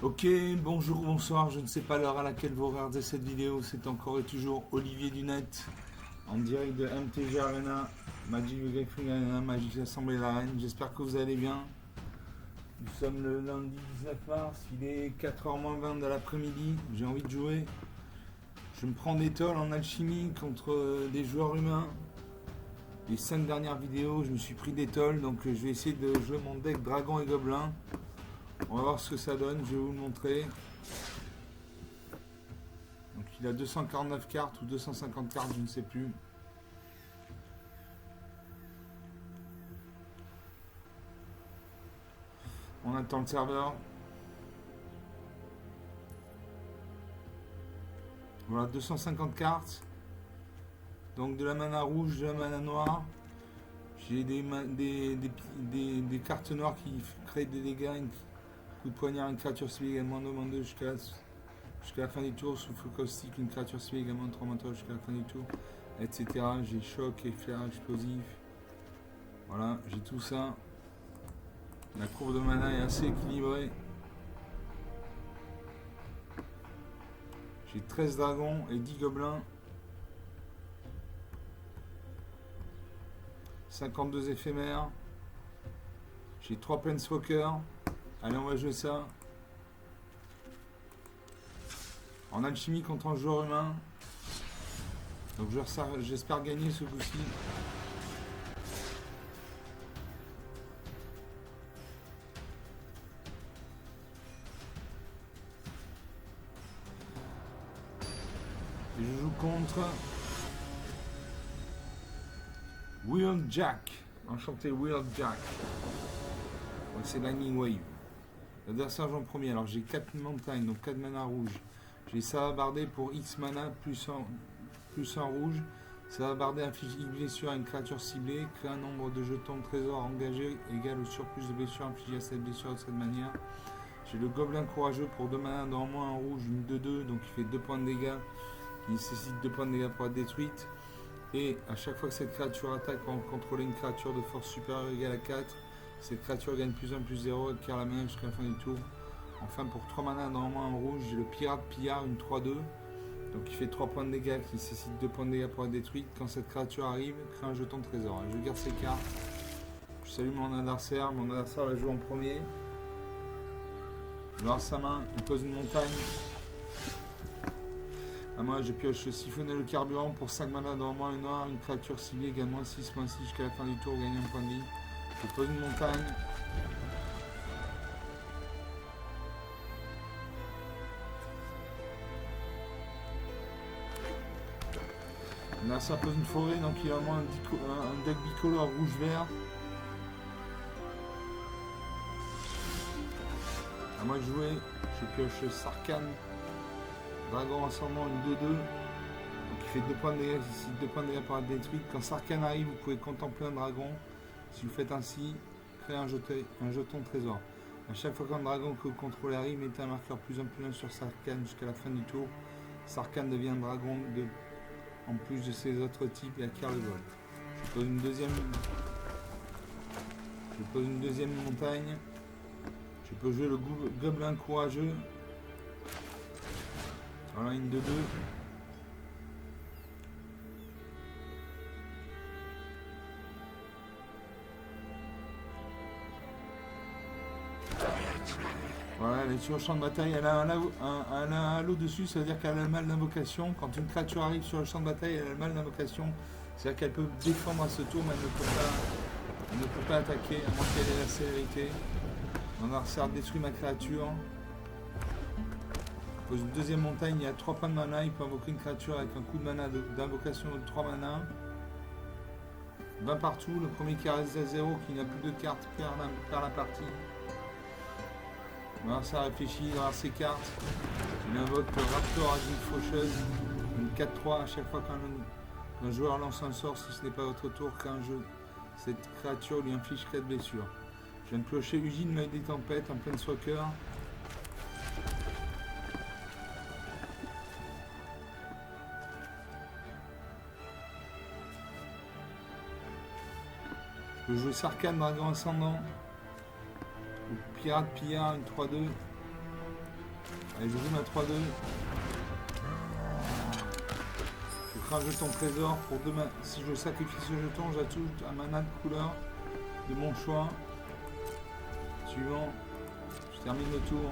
Ok, bonjour, bonsoir, je ne sais pas l'heure à laquelle vous regardez cette vidéo, c'est encore et toujours Olivier Dunette, en direct de MTG Arena, Magic the Gathering Arena, Magic l'Assemblée de la Reine, j'espère que vous allez bien. Nous sommes le lundi 19 mars, il est 4h moins 20 de l'après-midi, j'ai envie de jouer. Je me prends des tolls en alchimie contre des joueurs humains. Les 5 dernières vidéos, je me suis pris des tolls, donc je vais essayer de jouer mon deck Dragon et Gobelin. On va voir ce que ça donne, je vais vous le montrer. Donc il a 249 cartes ou 250 cartes, je ne sais plus. On attend le serveur. Voilà, 250 cartes. Donc de la mana rouge, de la mana noire. J'ai des cartes noires qui créent des dégâts. Une coup de poignard, une créature civile également demandée jusqu'à la fin du tour. Souffle caustique, une créature civile également 3 mentors jusqu'à la fin du tour. Etc. J'ai choc, éclair explosif. Voilà, j'ai tout ça. La courbe de mana est assez équilibrée. J'ai 13 dragons et 10 gobelins. 52 éphémères. J'ai 3 planeswalkers. Allez, on va jouer ça. En alchimie contre un joueur humain. Donc j'espère gagner ce coup-ci. Et je joue contre Will Jack. Enchanté Will Jack. Donc c'est Lightning Wave. L'adversaire joue en premier. Alors j'ai 4 montagnes, donc 4 mana rouge. J'ai Savabardé pour X mana plus 1 rouge. Savabardé inflige X blessure à une créature ciblée. Crée un nombre de jetons de trésor engagés égal au surplus de blessure infligée à cette blessure de cette manière. J'ai le Gobelin courageux pour 2 mana, dans moins un rouge, une 2-2, donc il fait 2 points de dégâts. Il nécessite 2 points de dégâts pour être détruite. Et à chaque fois que cette créature attaque pour contrôler une créature de force supérieure ou égale à 4, cette créature gagne plus 1 plus 0 et acquiert la main jusqu'à la fin du tour. Enfin, pour 3 mana, dans moins un rouge, j'ai le Pirate Pillard, une 3-2. Donc il fait 3 points de dégâts qui nécessite 2 points de dégâts pour être détruite. Quand cette créature arrive, crée un jeton de trésor. Je garde ces cartes. Je salue mon adversaire. Mon adversaire va jouer en premier. Il va avoir sa main, il pose une montagne. À moi, je pioche siphonner le carburant pour 5 mana dans moins un noir. Une créature ciblée également 6.6 jusqu'à la fin du tour, gagne un point de vie. Je pose une montagne. Là, ça pose une forêt, donc il y a au moins un deck bicolore rouge-vert. À moi de jouer, je pioche Sarkhan, Dragon ascendant, une 2-2. Donc il fait 2 points de dégâts, ici 2 points de dégâts pour être détruite. Quand Sarkhan arrive, vous pouvez contempler un dragon. Si vous faites ainsi, créez un jeton de trésor. A chaque fois qu'un dragon que vous contrôlez arrive, mettez un marqueur plus 1 sur Sarkhan jusqu'à la fin du tour. Sarkhan devient un dragon en plus de ses autres types et acquiert le vol. Je pose une deuxième montagne. Je peux jouer le Gobelin courageux. Voilà, une 2-2. Voilà, elle est sur le champ de bataille, elle a un halo dessus, ça veut dire qu'elle a le mal d'invocation. Quand une créature arrive sur le champ de bataille, elle a le mal d'invocation. C'est-à-dire qu'elle peut défendre à ce tour, mais elle ne peut pas attaquer, à moins qu'elle ait la célérité. Mon adversaire détruit ma créature. Je pose une deuxième montagne, il y a 3 points de mana, il peut invoquer une créature avec un coup de mana d'invocation de 3 mana. 20 partout, le premier qui reste à 0, qui n'a plus de cartes, perd la partie. Voilà, ça réfléchit, il va avoir ses cartes. Il invoque Raptor Agile Faucheuse, une 4-3 à chaque fois qu'un joueur lance un sort, si ce n'est pas votre tour, qu'un jeu. Cette créature lui inflige 4 blessures. Je viens de piocher Ugine, l'œil des tempêtes, en planeswalker. Je peux jouer Sarkhan, Dragon Ascendant. Pirate Pillard, une 3-2. Allez, je joue ma 3-2. Je crée un jeton trésor pour demain. Si je sacrifie ce jeton, j'ajoute un mana de couleur de mon choix. Suivant. Je termine le tour.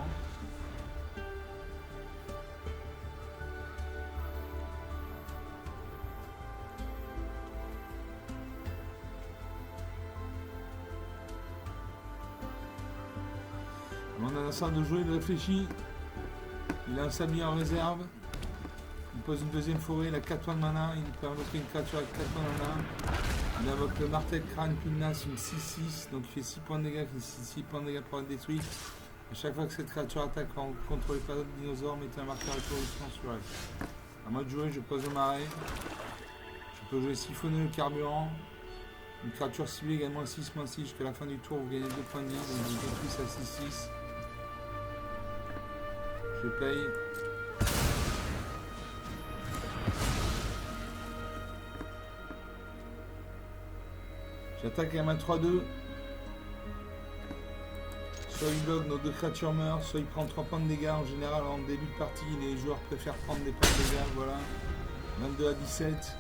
Mon adversaire de jouer, il réfléchit. Il a un sablier en réserve. Il pose une deuxième forêt, il a 4 points de mana. Il peut invoquer une créature avec 4 points de mana. Il invoque le martel crâne pugnace, une 6-6. Donc il fait 6 points de dégâts, qui 6 points de dégâts pour être détruite. A chaque fois que cette créature attaque contre les plateaux de dinosaures, mettez un marqueur étourdissement sur elle. À moi de jouer, je pose le marais. Je peux jouer siphonner le carburant. Une créature ciblée également 6-6. Jusqu'à la fin du tour, vous gagnez 2 points de vie. Donc je détruis ça 6-6. Je paye. J'attaque avec ma 3-2. Soit il bloque, nos 2 créatures meurent, soit il prend 3 points de dégâts. En général, en début de partie, les joueurs préfèrent prendre des points de dégâts. Voilà. 22 à 17.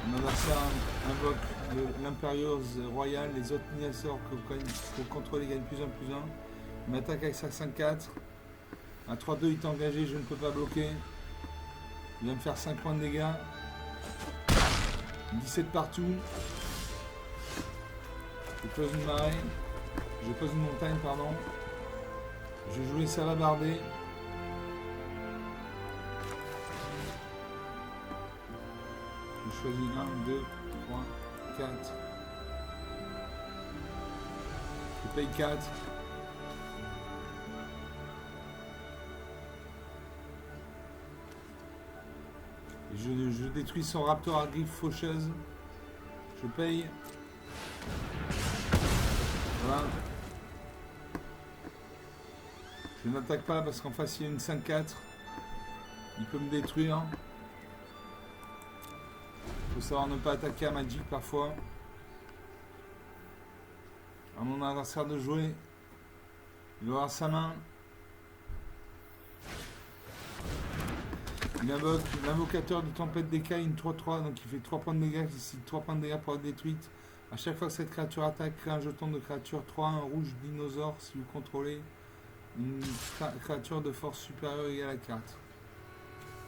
Mon adversaire invoque l'impérieuse royale. Les autres dinosaures que vous contrôlez gagnent plus 1 plus 1. Il m'attaque avec sa 5-4. À 3-2, il est engagé, je ne peux pas bloquer. Il va me faire 5 points de dégâts. 17 partout. Je pose une marée. Je pose une montagne, pardon. Je joue les salabardés. Je choisis 1, 2, 3, 4. Je paye 4. Je détruis son raptor à griffe faucheuse. Je paye. Voilà. Je n'attaque pas parce qu'en face il y a une 5-4. Il peut me détruire. Il faut savoir ne pas attaquer à Magic parfois. À mon adversaire de jouer. Il va avoir sa main. Il invoque l'invocateur de tempête d'écailles, une 3-3, donc il fait 3 points de dégâts, ici 3 points de dégâts pour être détruite. A chaque fois que cette créature attaque, crée un jeton de créature 3, un rouge dinosaure si vous contrôlez une créature de force supérieure égale à 4.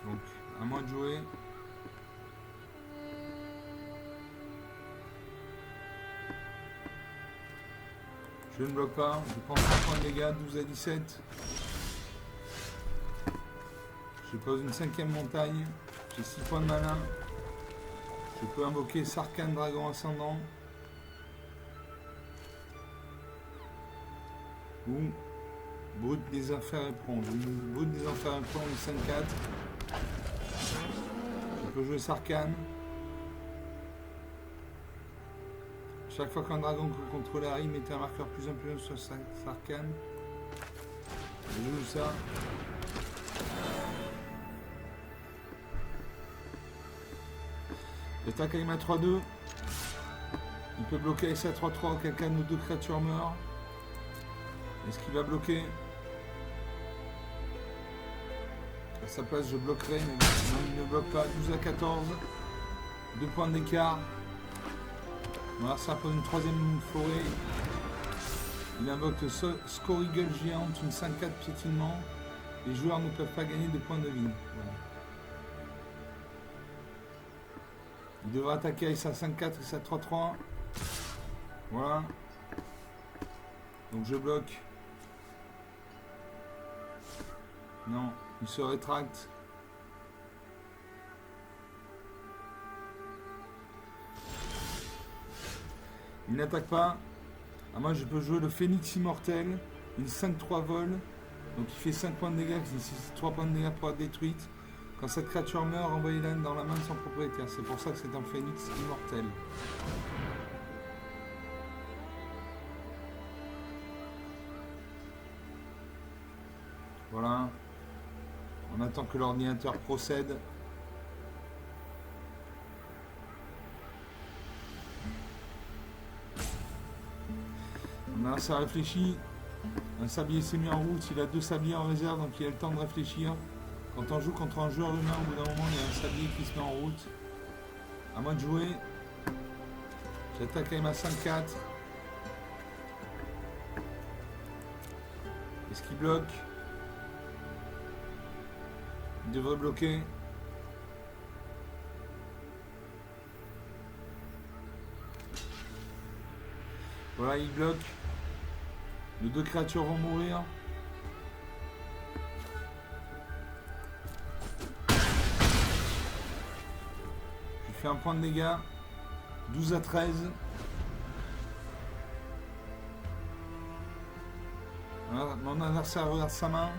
Donc, à moi de jouer. Je ne bloque pas, je prends 5 points de dégâts, 12 à 17. Je pose une 5e montagne, j'ai 6 points de mana. Je peux invoquer Sarkhan Dragon Ascendant. Ou Brute des Enfers et Plomb. Brute des Enfers et Plomb, une 5-4. Je peux jouer Sarkhan. Chaque fois qu'un dragon que vous contrôlez arrive, mettez un marqueur plus 1 plus 1 sur Sarkhan. Je joue ça. J'attaque avec ma 3-2. Il peut bloquer avec sa 3-3, auquel cas nos 2 créatures meurent. Est-ce qu'il va bloquer? À sa place, je bloquerai, mais non, il ne bloque pas. 12 à 14. 2 points d'écart. Voilà, ça pose une 3e forêt. Il invoque le Scorigel géante, une 5-4 piétinement. Les joueurs ne peuvent pas gagner de points de vie. Voilà. Il devra attaquer avec sa 5-4 et sa 3-3. Voilà. Donc je bloque. Non, il se rétracte. Il n'attaque pas. Ah, moi je peux jouer le Phénix Immortel. Une 5-3 vol. Donc il fait 5 points de dégâts. Il nécessite 3 points de dégâts pour être détruite. Quand cette créature meurt, envoyez-la dans la main de son propriétaire. C'est pour ça que c'est un Phénix Immortel. Voilà. On attend que l'ordinateur procède. On a ça réfléchi. Un sablier s'est mis en route, il a 2 sabliers en réserve, donc il a le temps de réfléchir. Quand on joue contre un joueur humain, au bout d'un moment, il y a un sablier qui se met en route. À moi de jouer. J'attaque avec ma 5-4. Est-ce qu'il bloque? Il devrait bloquer. Voilà, il bloque. Les 2 créatures vont mourir. Je fais un point de dégâts. 12 à 13. Voilà, mon adversaire regarde sa main.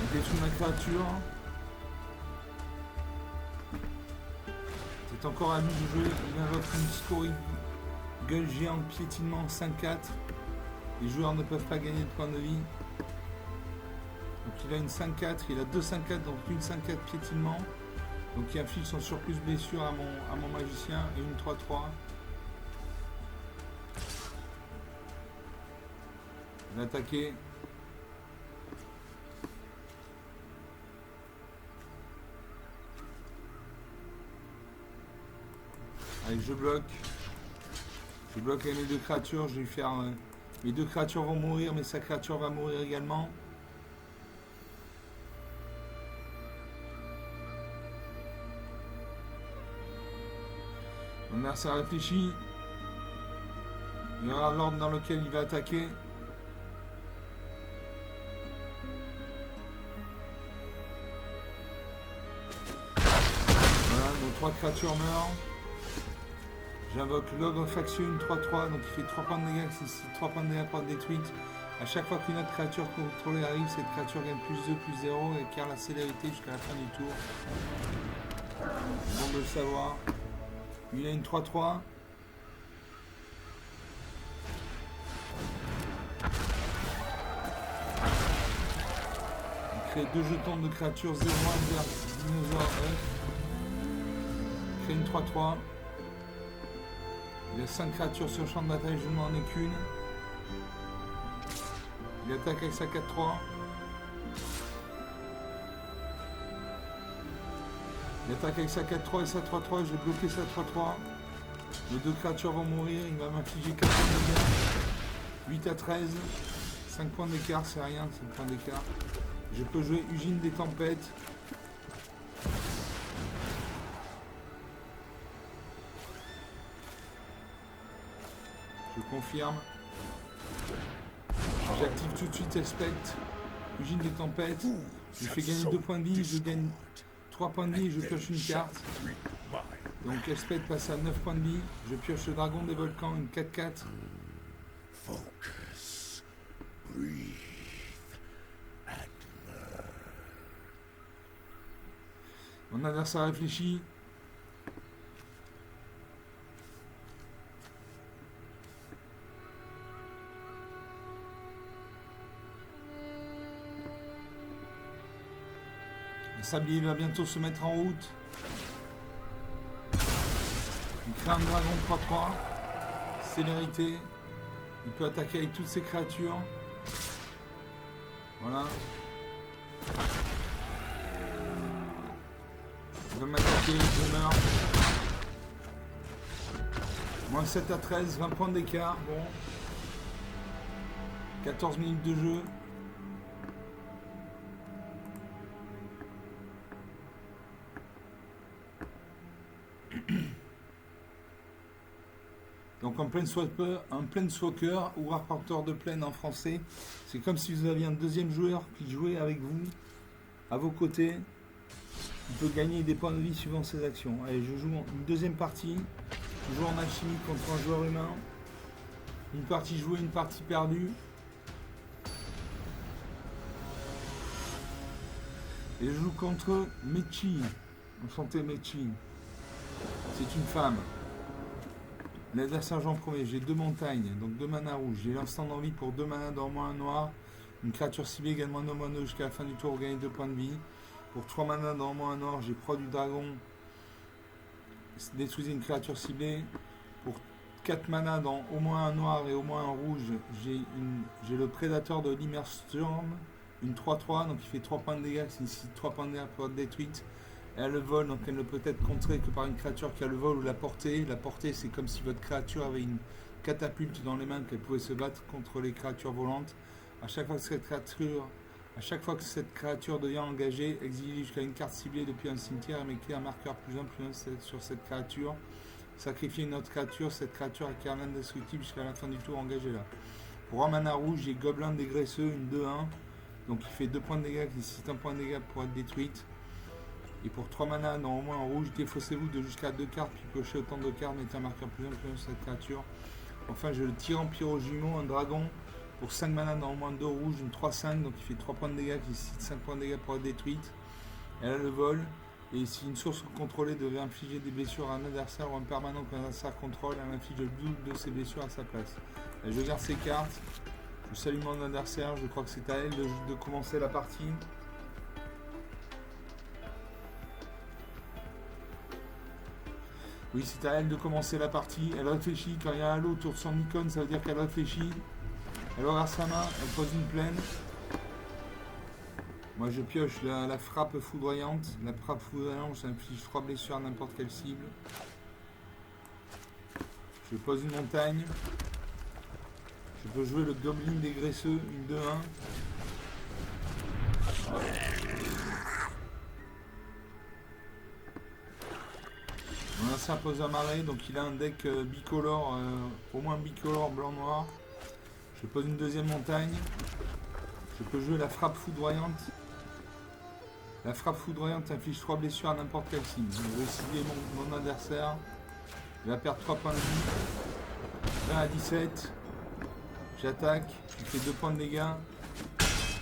Il détruit ma créature. C'est encore à lui de jouer. Il invoque une scorie gueule géante piétinement 5-4. Les joueurs ne peuvent pas gagner de points de vie. Donc il a une 5-4, il a 2 5-4, donc une 5-4 piétinement. Donc il inflige son surplus blessure à mon magicien et une 3-3. Il va attaquer. Allez, je bloque. Je bloque avec mes 2 créatures. Je vais lui faire... mes 2 créatures vont mourir, mais sa créature va mourir également. Mon adversaire réfléchit. Il aura l'ordre dans lequel il va attaquer. Voilà, nos 3 créatures meurent. J'invoque l'ogre factieux, une 3-3, donc il fait 3 points de dégâts, c'est 3 points de dégâts pour être détruite. À chaque fois qu'une autre créature contrôlée arrive, cette créature gagne plus 2, plus 0 et acquiert la célérité jusqu'à la fin du tour. C'est bon de le savoir. Il a une 3-3. Il crée 2 jetons de créatures 0-1 vers dinosaure F. Il crée une 3-3. Il a 5 créatures sur le champ de bataille, je n'en ai qu'une. Il attaque avec sa 4-3. Il attaque avec sa 4-3 et sa 3-3. Je vais bloquer sa 3-3. Les 2 créatures vont mourir. Il va m'infliger 4 points de dégâts. 8 à 13. 5 points d'écart, c'est rien, 5 points d'écart. Je peux jouer Ugine des Tempêtes. Je confirme. J'active tout de suite Expect. Ugine des Tempêtes. Je fais gagner 2 points de vie. Je gagne 3 points de vie et je pioche une carte. Donc Expect passe à 9 points de vie. Je pioche le Dragon des Volcans, une 4-4. Focus. Breathe. Mon adversaire réfléchit. Le sablier va bientôt se mettre en route. Il crée un dragon 3-3. Célérité. Il peut attaquer avec toutes ses créatures. Voilà. Il va m'attaquer, je meurs. Moins 7 à 13, 20 points d'écart. Bon. 14 minutes de jeu. Donc un planeswalker ou rapporteur de plaine en français, c'est comme si vous aviez un deuxième joueur qui jouait avec vous, à vos côtés. Il peut gagner des points de vie suivant ses actions. Allez, je joue une deuxième partie. Je joue en alchimie contre un joueur humain. Une partie jouée, une partie perdue. Et je joue contre Mechi. Enchanté Mechi. C'est une femme. L'adversaire joue en premier. J'ai 2 montagnes, donc 2 manas rouges. J'ai l'instant d'envie pour 2 manas d'or moins 1 noir. Une créature ciblée également un mono jusqu'à la fin du tour, gagner 2 points de vie. Pour 3 manas d'or moins 1 noir, j'ai proie du dragon détruisez une créature ciblée. Pour 4 mana dans au moins un noir et au moins un rouge, j'ai le prédateur de l'Immerstorm, une 3-3, donc il fait 3 points de dégâts, c'est ici 3 points de dégâts pour être détruite. Elle a le vol, donc elle ne peut être contrée que par une créature qui a le vol ou la portée. La portée, c'est comme si votre créature avait une catapulte dans les mains, qu'elle pouvait se battre contre les créatures volantes. À chaque fois que cette créature devient engagée, exilez jusqu'à une carte ciblée depuis un cimetière et mettez un marqueur +1/+1 sur cette créature. Sacrifiez une autre créature, cette créature acquiert l'indestructible jusqu'à la fin du tour, engagez-la. Pour un mana rouge, j'ai Gobelin dégraisseux, une 2-1. Donc il fait 2 points de dégâts, qui nécessite 1 point de dégâts pour être détruite. Et pour 3 mana, dans au moins un rouge, défaussez-vous de jusqu'à 2 cartes, puis piochez autant de cartes, mettez un marqueur +1/+1 sur cette créature. Enfin, j'ai le Tyran Pyro Jumeau, un dragon. Pour 5 mana, dans au moins 2 rouges, une 3-5, donc il fait 3 points de dégâts, qui nécessite 5 points de dégâts pour être détruite. Elle a le vol. Et si une source contrôlée devait infliger des blessures à un adversaire ou un permanent qu'un adversaire contrôle, elle inflige le double de ses blessures à sa place. Et je garde ses cartes. Je salue mon adversaire. Je crois que c'est à elle de commencer la partie. Oui, c'est à elle de commencer la partie. Elle réfléchit. Quand il y a un halo autour de son icône, ça veut dire qu'elle réfléchit. Elle regarde sa main. Elle pose une plaine. Moi je pioche la frappe foudroyante. La frappe foudroyante, j'inflige 3 blessures à n'importe quelle cible. Je pose une montagne. Je peux jouer le Goblin dégraisseux, une 2-1. Mon adversaire pose un marais, donc il a un deck bicolore, au moins bicolore blanc-noir. Je pose une deuxième montagne. Je peux jouer la frappe foudroyante. La frappe foudroyante inflige 3 blessures à n'importe quelle cible. Je vais cibler mon adversaire. Il va perdre 3 points de vie. 20 à 17. J'attaque. Je fais 2 points de dégâts.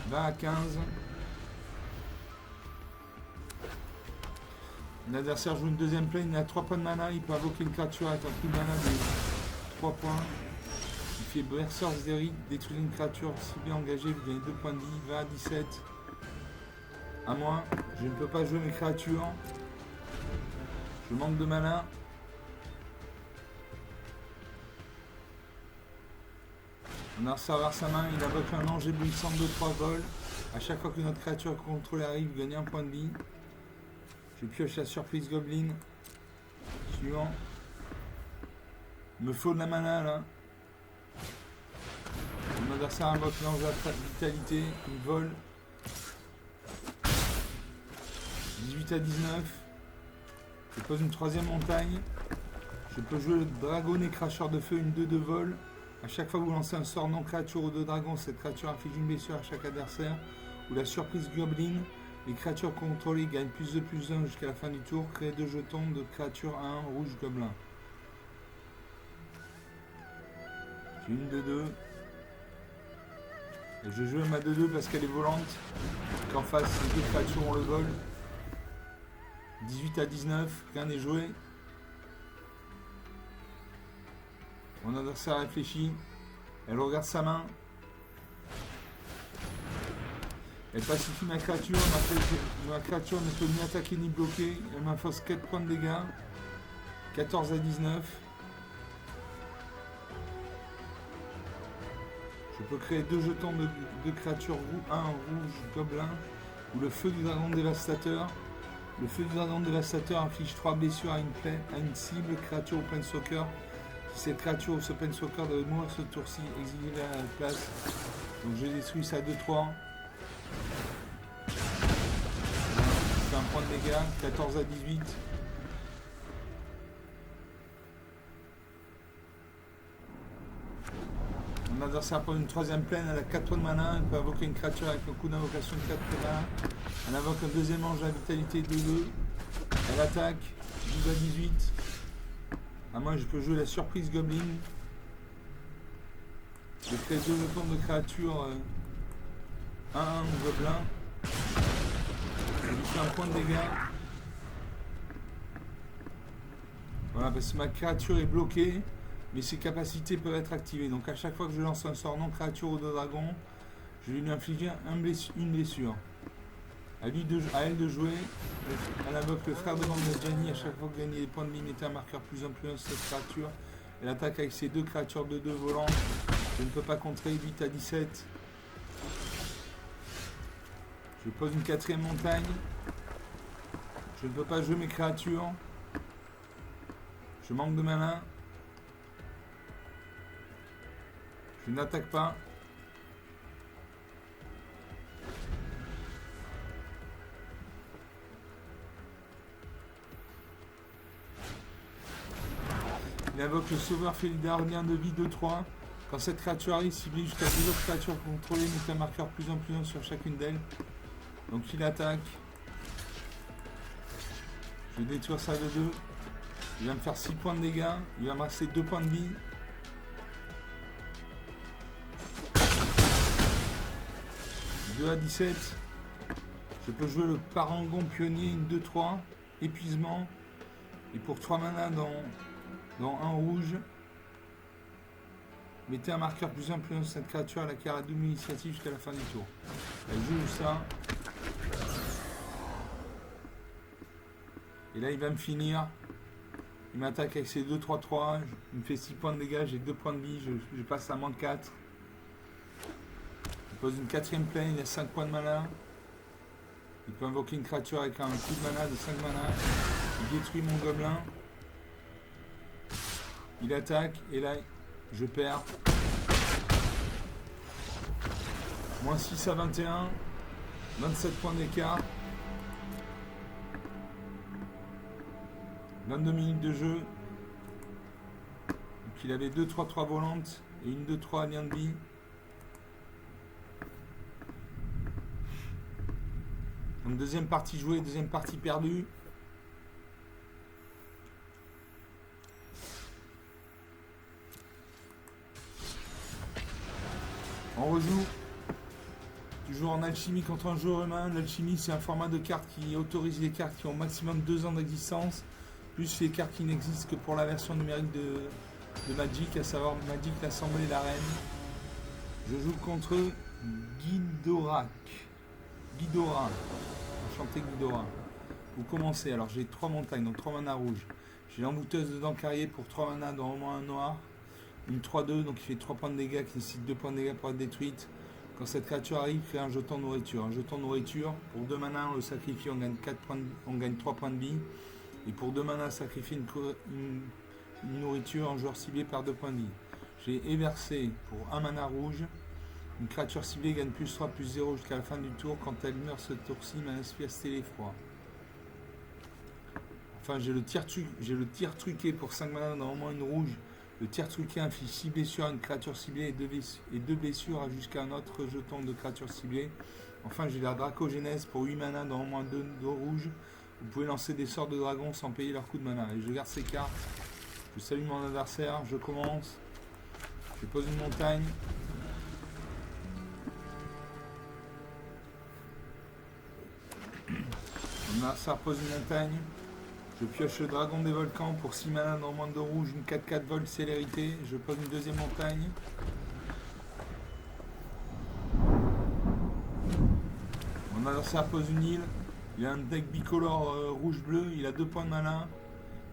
20 à 15. L'adversaire joue une deuxième plane. Il a 3 points de mana. Il peut invoquer une créature avec un coup de mana de 3 points. Il fait Berserk Zeri. Détruire une créature ciblée engagée. Vous gagnez 2 points de vie. 20 à 17. À moi, je ne peux pas jouer mes créatures. Je manque de mana. On a serveur sa main, il invoque un ange éblouissant de 3 vols. À chaque fois que notre créature contrôlée arrive, gagne 1 point de vie. Je pioche la surprise Goblin. Suivant. Il me faut de la mana là. Mon adversaire invoque l'ange de vitalité. Il vole. 18 à 19. Je pose une troisième montagne. Je peux jouer le dragon et cracheur de feu, une 2 de vol. A chaque fois que vous lancez un sort non créature ou de dragon, cette créature inflige une blessure à chaque adversaire. Ou la surprise Goblin. Les créatures contrôlées gagnent +2/+1 jusqu'à la fin du tour. Créez 2 jetons de créature à 1 rouge gobelin. J'ai une 2-2. Et je joue ma 2-2 parce qu'elle est volante. Qu'en face, les 2 créatures ont le vol. 18 à 19, rien n'est joué. Mon adversaire réfléchit. Elle regarde sa main. Elle pacifie ma créature. Ma créature ne peut ni attaquer ni bloquer. Elle m'inflige 4 points de dégâts. 14 à 19. Je peux créer 2 jetons de créatures un rouge gobelin. Ou le feu du dragon dévastateur. Le feu du dragon dévastateur inflige 3 blessures à une cible, créature ou planeswalker. Si cette créature ou ce planeswalker doit mourir ce tour-ci, exilez-la à la place. Donc je détruis ça 2-3. Je fais un point de dégâts, 14 à 18. Mon adversaire pose une troisième plaine, elle a 4 points de mana, elle peut invoquer une créature avec un coup d'invocation de 4 points de mana. Elle invoque un deuxième ange à vitalité 2-2. Elle attaque, 12 à 18. À moi je peux jouer la surprise Goblin. Je crée 2 jetons de créature 1-1 Gobelin. Je lui fais un point de dégâts. Voilà, parce que ma créature est bloquée. Mais ses capacités peuvent être activées. Donc à chaque fois que je lance un sort non créature ou de dragon, je vais lui infliger une blessure. À elle de jouer. Elle invoque le frère de bande de Gianni. À chaque fois que vous gagnez des points de vie, mettez un marqueur plus en plus sur cette créature. Elle attaque avec ses deux créatures de 2 volants. Je ne peux pas contrer. 8 à 17. Je pose une 4e montagne. Je ne peux pas jouer mes créatures. Je manque de mana. Je n'attaque pas. Il invoque le sauveur Félidardien de vie 2-3. Quand cette créature arrive, ciblez jusqu'à 2 autres créatures contrôlées, mettez un marqueur plus en plus un sur chacune d'elles. Donc il attaque. Je vais détruire ça de 2. Il va me faire 6 points de dégâts. Il va me rester 2 points de vie. « 2 à 17. Je peux jouer le parangon pionnier, une 2-3. Épuisement. Et pour 3 mana dans un rouge, mettez un marqueur plus un plus un sur cette créature à la carré double initiative jusqu'à la fin du tour. Elle joue ça. Et là il va me finir. Il m'attaque avec ses 2-3-3. Il me fait 6 points de dégâts, j'ai 2 points de vie, je passe à moins 4. Il pose une 4e plaine, il a 5 points de mana. Il peut invoquer une créature avec un coup de mana de 5 mana. Il détruit mon gobelin. Il attaque et là je perds. Moins 6 à 21. 27 points d'écart. 22 minutes de jeu. Donc il avait 2-3-3 volantes et une 2-3 lien de vie. Donc deuxième partie jouée, deuxième partie perdue. On rejoue. Toujours en alchimie contre un joueur humain. L'alchimie, c'est un format de cartes qui autorise les cartes qui ont au maximum 2 ans d'existence, plus les cartes qui n'existent que pour la version numérique de Magic, à savoir Magic, l'Assemblée et l'Arène. Je joue contre Ghidorah. Enchanté Ghidorah. Vous commencez. Alors j'ai 3 montagnes, donc 3 mana rouges. J'ai l'envoûteuse de dents carriées pour 3 mana dans au moins un noir. Une 3-2, donc il fait 3 points de dégâts qui nécessite 2 points de dégâts pour être détruite. Quand cette créature arrive, crée un jeton nourriture. Un jeton nourriture, pour 2 mana, on le sacrifie, on gagne 3 points de vie. Et pour 2 mana, sacrifier une nourriture, un joueur ciblé perd 2 points de vie. J'ai Eversé pour 1 mana rouge. Une créature ciblée gagne plus 3, plus 0 jusqu'à la fin du tour. Quand elle meurt ce tour-ci, manifester l'effroi. Enfin, j'ai le tir truqué pour 5 mana dans au moins une rouge. Le tir truqué inflige 6 blessures à une créature ciblée et 2 blessures à jusqu'à un autre jeton de créature ciblée. Enfin, j'ai la Dracogénèse pour 8 mana dans au moins 2 rouges. Vous pouvez lancer des sorts de dragon sans payer leur coup de mana. Et je garde ces cartes. Je salue mon adversaire. Je commence. Je pose une montagne. Mon adversaire pose une montagne. Je pioche le dragon des volcans pour 6 mana dans moins de 2 rouges, une 4-4 vol célérité. Je pose une deuxième montagne. Mon adversaire pose une île. Il a un deck bicolore rouge-bleu. Il a 2 points de mana.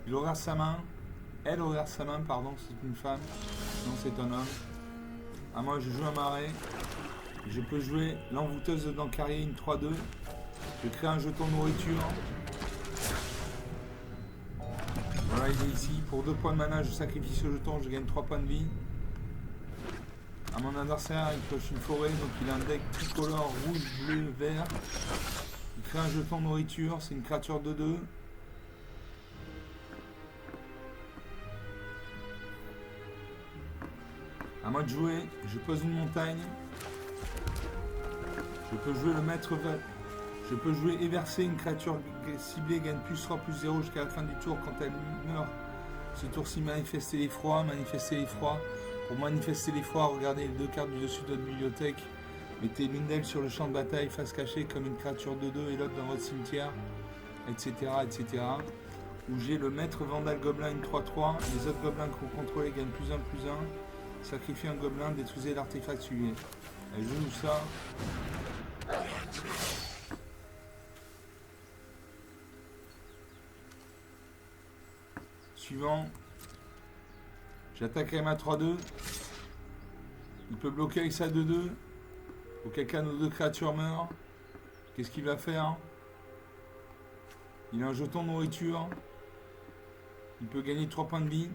Il regarde sa main. Elle regarde sa main, pardon, c'est une femme. Non, c'est un homme. À moi, je joue un marais. Je peux jouer l'envoûteuse de dents carriées, une 3-2. Je crée un jeton nourriture. Voilà, il est ici. Pour 2 points de mana, je sacrifie ce jeton, je gagne 3 points de vie. À mon adversaire, il coche une forêt, donc il a un deck tricolore rouge, bleu, vert. Il crée un jeton nourriture, c'est une créature de 2. À moi de jouer, je pose une montagne. Je peux jouer le maître vert. Je peux jouer Eversé, une créature ciblée gagne plus 3, plus 0 jusqu'à la fin du tour. Quand elle meurt, ce tour-ci, manifester l'effroi. Pour manifester l'effroi, regardez les 2 cartes du dessus de votre bibliothèque. Mettez l'une d'elles sur le champ de bataille, face cachée comme une créature de 2 et l'autre dans votre cimetière, etc. etc. Où j'ai le maître Vandal Gobelin, une 3-3. Les autres gobelins que vous contrôlez gagnent plus 1, plus 1. Sacrifiez un gobelin, détruisez l'artefact suivi. Elle joue ça. Suivant. J'attaque avec ma 3-2. Il peut bloquer avec sa 2-2. Auquel cas nos deux créatures meurent. Qu'est-ce qu'il va faire? Il a un jeton de nourriture. Il peut gagner 3 points de vie.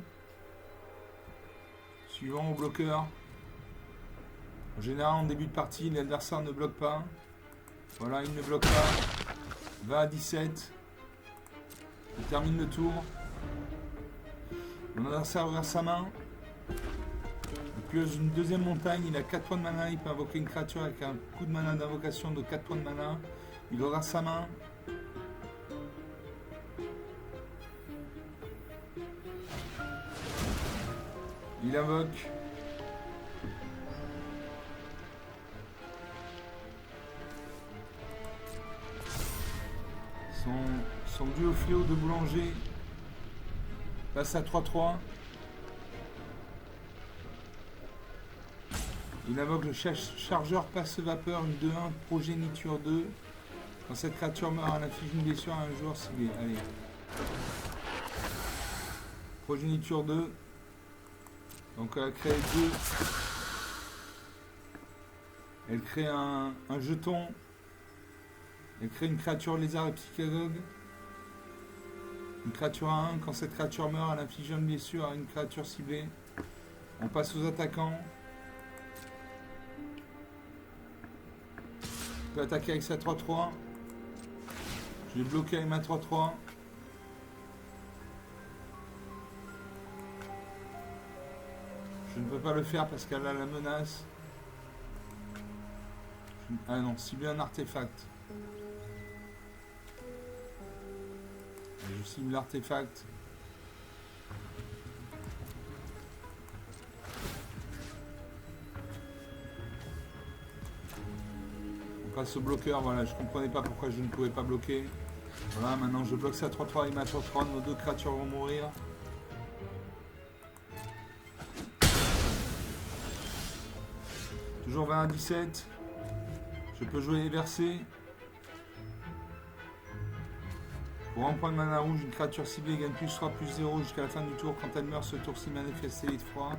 Suivant au bloqueur. En général, en début de partie, l'adversaire ne bloque pas. Voilà, il ne bloque pas. Va à 17. Il termine le tour. Mon adversaire ouvre sa main. Il pioche une deuxième montagne. Il a 4 points de mana. Il peut invoquer une créature avec un coup de mana d'invocation de 4 points de mana. Il ouvre sa main. Il invoque. Son duo fléau de boulanger passe à 3-3. Il invoque le chargeur passe vapeur, une 2-1, progéniture 2. Quand cette créature meurt, elle inflige une blessure à un joueur ciblé. Allez. Progéniture 2. Donc elle crée 2. Elle crée un jeton. Elle crée une créature lézard et psychagogue. Une créature à 1. Quand cette créature meurt, elle inflige une blessure à une créature ciblée. On passe aux attaquants. On peut attaquer avec sa 3-3. Je vais bloquer avec ma 3-3. Je ne peux pas le faire parce qu'elle a la menace. Ah non, cibler un artefact. Je cible l'artefact. On passe au bloqueur, voilà, je comprenais pas pourquoi je ne pouvais pas bloquer. Voilà, maintenant je bloque ça 3-3 et ma 3-3, nos deux créatures vont mourir. Toujours 20 à 17. Je peux jouer versé. Pour un point de mana rouge, une créature ciblée gagne plus 3 plus 0 jusqu'à la fin du tour. Quand elle meurt, ce tour-ci manifeste de froid.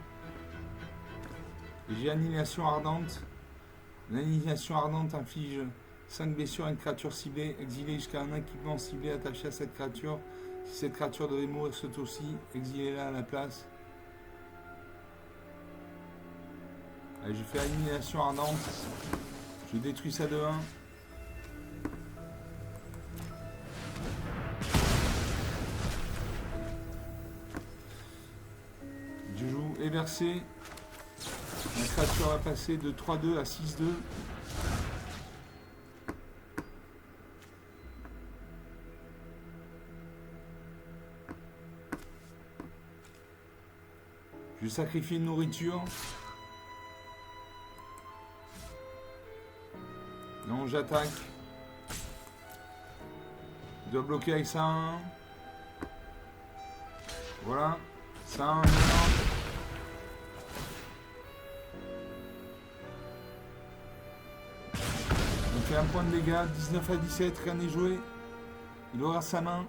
J'ai annihilation ardente. L'annihilation ardente inflige 5 blessures à une créature ciblée, exilée jusqu'à un équipement ciblé attaché à cette créature. Si cette créature devait mourir ce tour-ci, exilez-la à la place. Allez, je fais annihilation ardente. Je détruis ça de 1. Je joue Eversé. La créature va passer de 3-2 à 6-2. Je sacrifie une nourriture. Non, j'attaque. Je dois bloquer avec ça 1. Voilà. Ça 1. On fait un point de dégâts. 19 à 17. Rien n'est joué. Il aura sa main.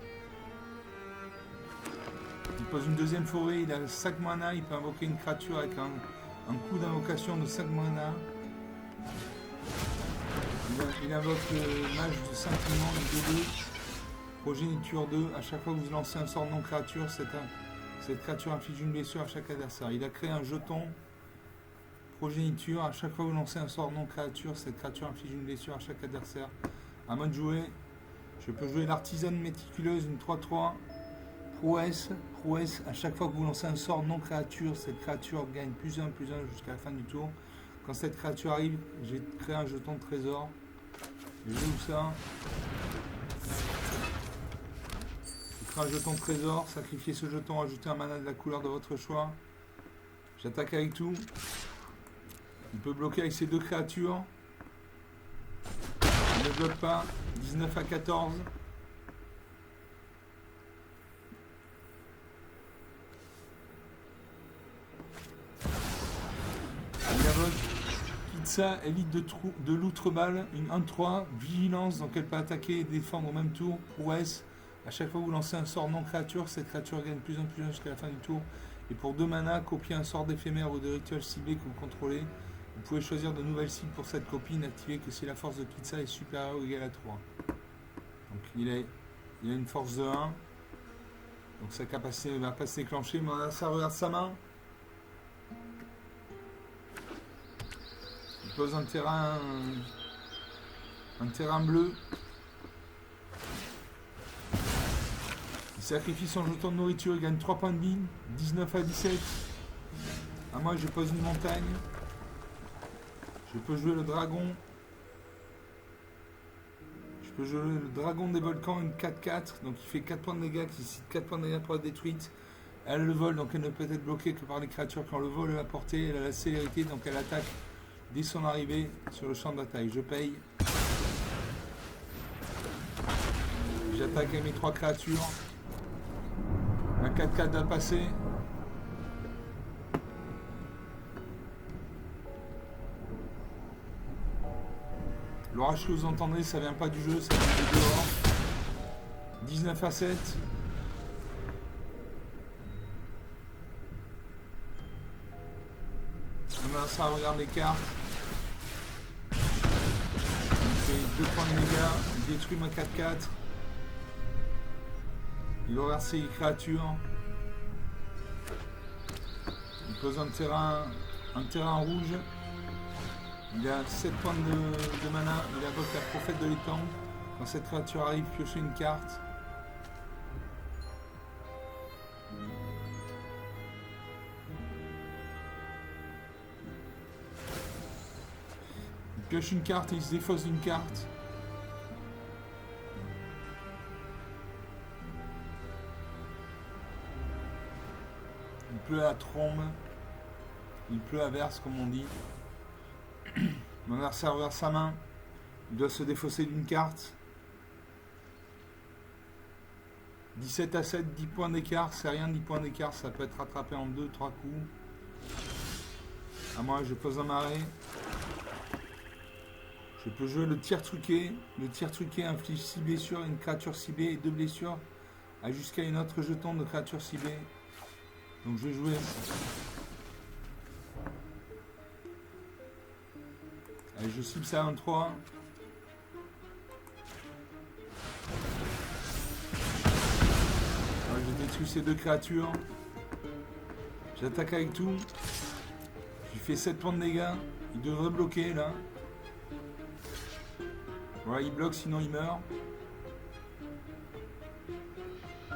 Il pose une deuxième forêt. Il a 5 mana. Il peut invoquer une créature avec un coup d'invocation de 5 mana. Il invoque le mage de 5 éléments, une 2-2, progéniture 2. À chaque fois que vous lancez un sort non créature, cette créature inflige une blessure à chaque adversaire. Il a créé un jeton progéniture. À chaque fois que vous lancez un sort non créature, cette créature inflige une blessure à chaque adversaire. À moi de jouer. Je peux jouer l'artisane méticuleuse, une 3-3. Prouesse. À chaque fois que vous lancez un sort non créature, cette créature gagne plus 1 jusqu'à la fin du tour. Quand cette créature arrive, j'ai créé un jeton de trésor. Je joue ça. Je crée un jeton de trésor. Sacrifiez ce jeton, ajoutez un mana de la couleur de votre choix. J'attaque avec tout. Il peut bloquer avec ces deux créatures. Il ne bloque pas. 19 à 14. Il invoque Kitsa, élite de l'outre-balle, une 1-3, vigilance, donc elle peut attaquer et défendre au même tour, prouesse, À chaque fois que vous lancez un sort non créature, cette créature gagne plus en plus jusqu'à la fin du tour. Et pour 2 mana, copiez un sort d'éphémère ou de rituel ciblé que vous contrôlez. Vous pouvez choisir de nouvelles cibles pour cette copie, n'activez que si la force de Kitsa est supérieure ou égale à 3. Donc il a une force de 1. Donc sa capacité ne va pas se déclencher, mais ça regarde sa main. Il pose un terrain bleu. Il sacrifie son jeton de nourriture, il gagne 3 points de vie, 19 à 17. À moi, je pose une montagne. Je peux jouer le dragon. Je peux jouer le dragon des volcans, une 4-4. Donc il fait 4 points de dégâts, qui cite 4 points de dégâts pour être détruite. Elle le vole, donc elle ne peut être bloquée que par les créatures quand le vol est à portée. Elle a la célérité, donc elle attaque dès son arrivée sur le champ d'attaque. Je paye. J'attaque avec mes 3 créatures. Un 4-4 va passer. L'orage que vous entendez, ça vient pas du jeu, ça vient de dehors. 19 à 7. Ça regarde les cartes. Il fait 2 points de dégâts. Il détruit ma 4-4. Il reverse ses créatures. Il pose un terrain rouge. Il a 7 points de mana. Il invoque la prophète de l'étang. Quand cette créature arrive, piochez une carte. Il pioche une carte et il se défausse d'une carte. Il pleut à trombe. Il pleut à verse, comme on dit. Mon adversaire reverse sa main. Il doit se défausser d'une carte. 17 à 7, 10 points d'écart. C'est rien, 10 points d'écart. Ça peut être rattrapé en 2-3 coups. À moi, je pose un marais. Je peux jouer le tir truqué. Le tir truqué inflige 6 blessures à une créature ciblée et 2 blessures à jusqu'à une autre jeton de créature ciblée. Donc je vais jouer. Allez, je cible ça en 3. Je détruis ces 2 créatures. J'attaque avec tout. Je lui fais 7 points de dégâts. Il devrait bloquer là. Voilà, il bloque, sinon il meurt.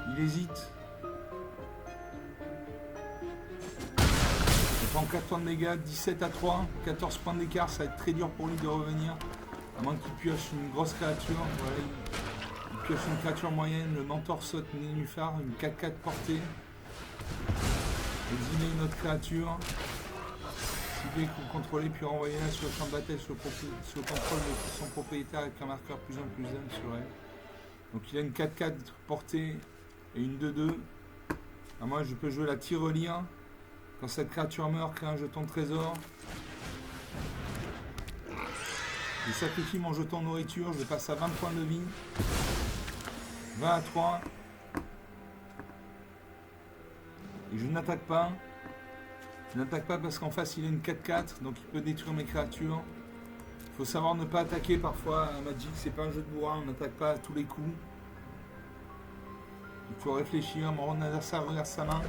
Il hésite. Il prend 4 points de dégâts, 17 à 3, 14 points d'écart, ça va être très dur pour lui de revenir. À moins qu'il pioche une grosse créature. Voilà, il pioche une créature moyenne, le mentor saute nénuphar, une 4-4 portée. Exiler une autre créature. Cibler que vous contrôlez, puis renvoyer-la sur le champ de bataille sur le contrôle de son propriétaire avec un marqueur plus 1 plus 1 sur elle. Donc il a une 4-4 portée et une 2-2. À moi, je peux jouer la tirelire. Quand cette créature meurt, crée un jeton de trésor. Je sacrifie mon jeton de nourriture, je passe à 20 points de vie. 20 à 3. Et je n'attaque pas. Je n'attaque pas parce qu'en face il a une 4-4, donc il peut détruire mes créatures. Il faut savoir ne pas attaquer parfois à Magic, c'est pas un jeu de bourrin, on n'attaque pas à tous les coups. Il faut réfléchir, mon adversaire regarde sa main.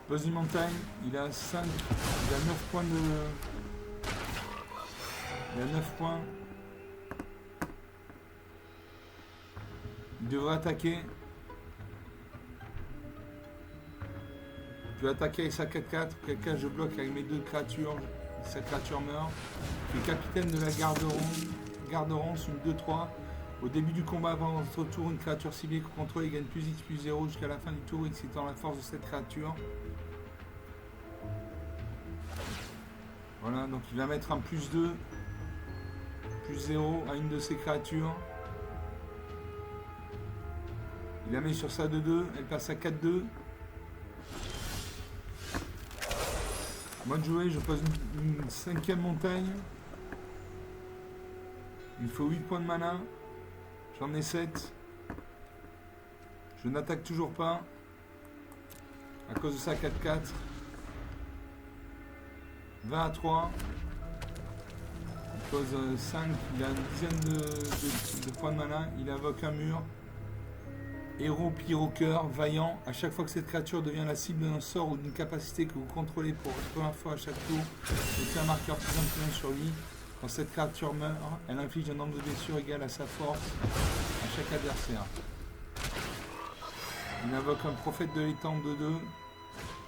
Pose une montagne, il a 5, il a 9 points de... Il a 9 points. Il devrait attaquer. Je vais attaquer avec sa 4-4, quelqu'un je bloque avec mes 2 créatures, sa créature meurt. Je suis capitaine de la garde ronce, une 2-3. Au début du combat, avant votre tour, une créature ciblée que vous contrôlez gagne plus X plus 0 jusqu'à la fin du tour, excitant la force de cette créature. Voilà, donc il va mettre un plus 2, plus 0 à une de ses créatures. Il la met sur sa 2-2, elle passe à 4-2. Moi de jouer, je pose une 5e montagne. Il faut 8 points de mana. J'en ai 7. Je n'attaque toujours pas. À cause de ça, 4-4. 20 à 3. Il pose 5. Il a une dizaine de points de mana. Il invoque un mur. Héros, pyro-cœur, vaillant. À chaque fois que cette créature devient la cible d'un sort ou d'une capacité que vous contrôlez pour la première fois à chaque tour, mettez un marqueur plus influent sur lui. Quand cette créature meurt, elle inflige un nombre de blessures égal à sa force à chaque adversaire. Il invoque un prophète de l'étang 2-2.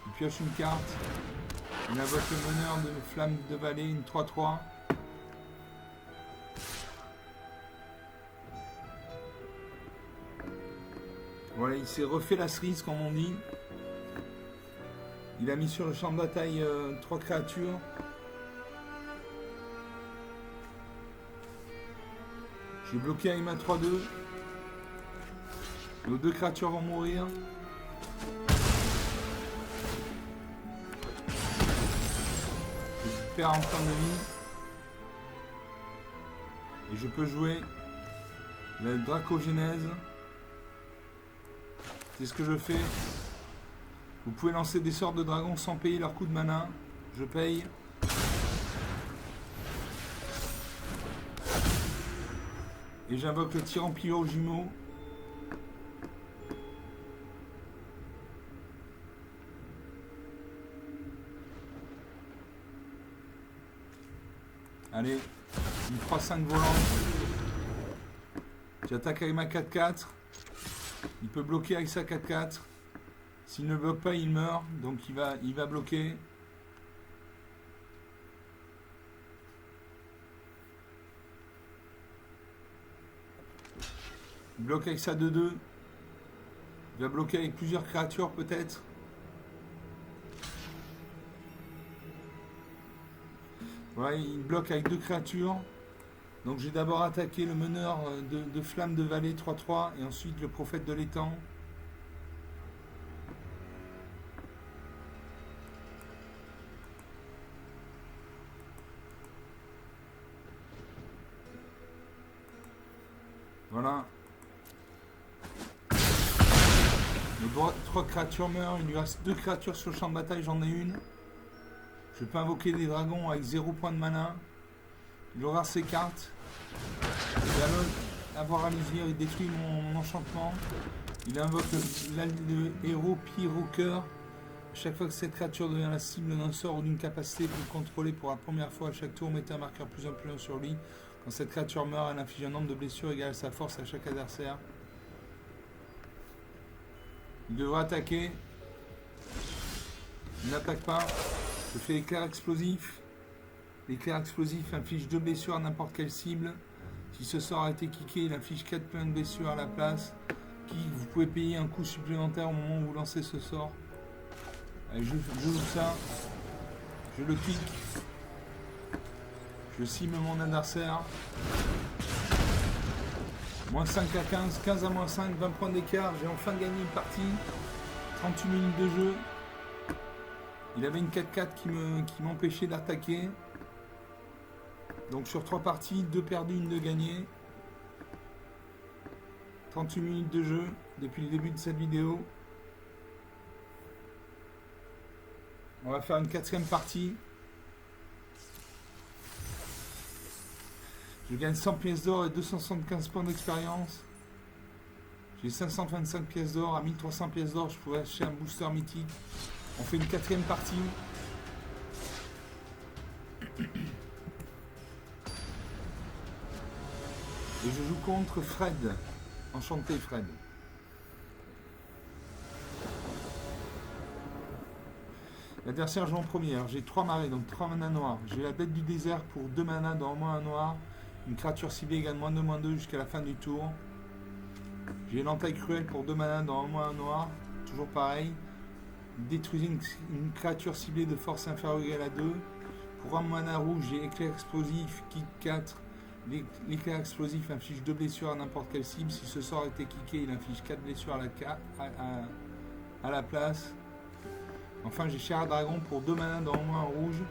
Il pioche une carte. Il invoque le meneur de flamme de vallée, une 3-3. Voilà, il s'est refait la cerise, comme on dit. Il a mis sur le champ de bataille 3 créatures. J'ai bloqué avec ma 3-2. Nos 2 créatures vont mourir. Je perds en fin de vie. Et je peux jouer la Dracogénèse. C'est ce que je fais. Vous pouvez lancer des sorts de dragons sans payer leur coût de mana. Je paye. Et j'invoque le tyran pyro jumeau. Allez, une 3-5 volante. J'attaque avec ma 4-4. Il peut bloquer avec sa 4-4. S'il ne bloque pas, il meurt. Donc il va bloquer. Il bloque avec sa 2-2. Il va bloquer avec plusieurs créatures peut-être. Voilà, il bloque avec 2 créatures. Donc j'ai d'abord attaqué le meneur de flamme de vallée 3-3 et ensuite le prophète de l'étang. Voilà. Les 3 créatures meurent, il lui reste 2 créatures sur le champ de bataille, j'en ai une. Je peux invoquer des dragons avec 0 point de mana. Il aura ses cartes. Il va avoir à l'usure, il détruit mon enchantement. Il invoque le héros pyro-cœur. Chaque fois que cette créature devient la cible d'un sort ou d'une capacité que vous contrôlez pour la première fois à chaque tour, mettez un marqueur plus influent sur lui. Quand cette créature meurt, elle inflige un nombre de blessures égal à sa force à chaque adversaire. Il devra attaquer. Il n'attaque pas. Je fais l'éclair explosif. L'éclair explosif inflige 2 blessures à n'importe quelle cible. Si ce sort a été kické, il inflige 4 points de blessures à la place. Vous pouvez payer un coût supplémentaire au moment où vous lancez ce sort. Allez, je joue ça. Je le kick. Je cible mon adversaire. Moins 5 à 15, 15 à moins 5, 20 points d'écart. J'ai enfin gagné une partie. 38 minutes de jeu. Il avait une 4-4 qui m'empêchait d'attaquer. Donc sur 3 parties, 2 perdues, 1 de gagnée. 38 minutes de jeu depuis le début de cette vidéo. On va faire une 4e partie. Je gagne 100 pièces d'or et 275 points d'expérience. J'ai 525 pièces d'or. À 1300 pièces d'or, je pourrais acheter un booster mythique. On fait une 4e partie. Et je joue contre Fred. Enchanté Fred. L'adversaire joue en premier. Alors j'ai 3 marées, donc 3 mana noirs. J'ai la bête du désert pour 2 mana dans moins un noir. Une créature ciblée gagne -2/-2 jusqu'à la fin du tour. J'ai l'entaille cruelle pour 2 mana dans moins un noir. Toujours pareil. Détruisez une créature ciblée de force inférieure ou égale à 2. Pour 1 mana rouge, j'ai éclair explosif, kick 4. L'éclair explosif inflige 2 blessures à n'importe quelle cible. Si ce sort a été kické, il inflige 4 blessures à la place. Enfin, j'ai Chair à Dragon pour 2 mana dans au moins un rouge.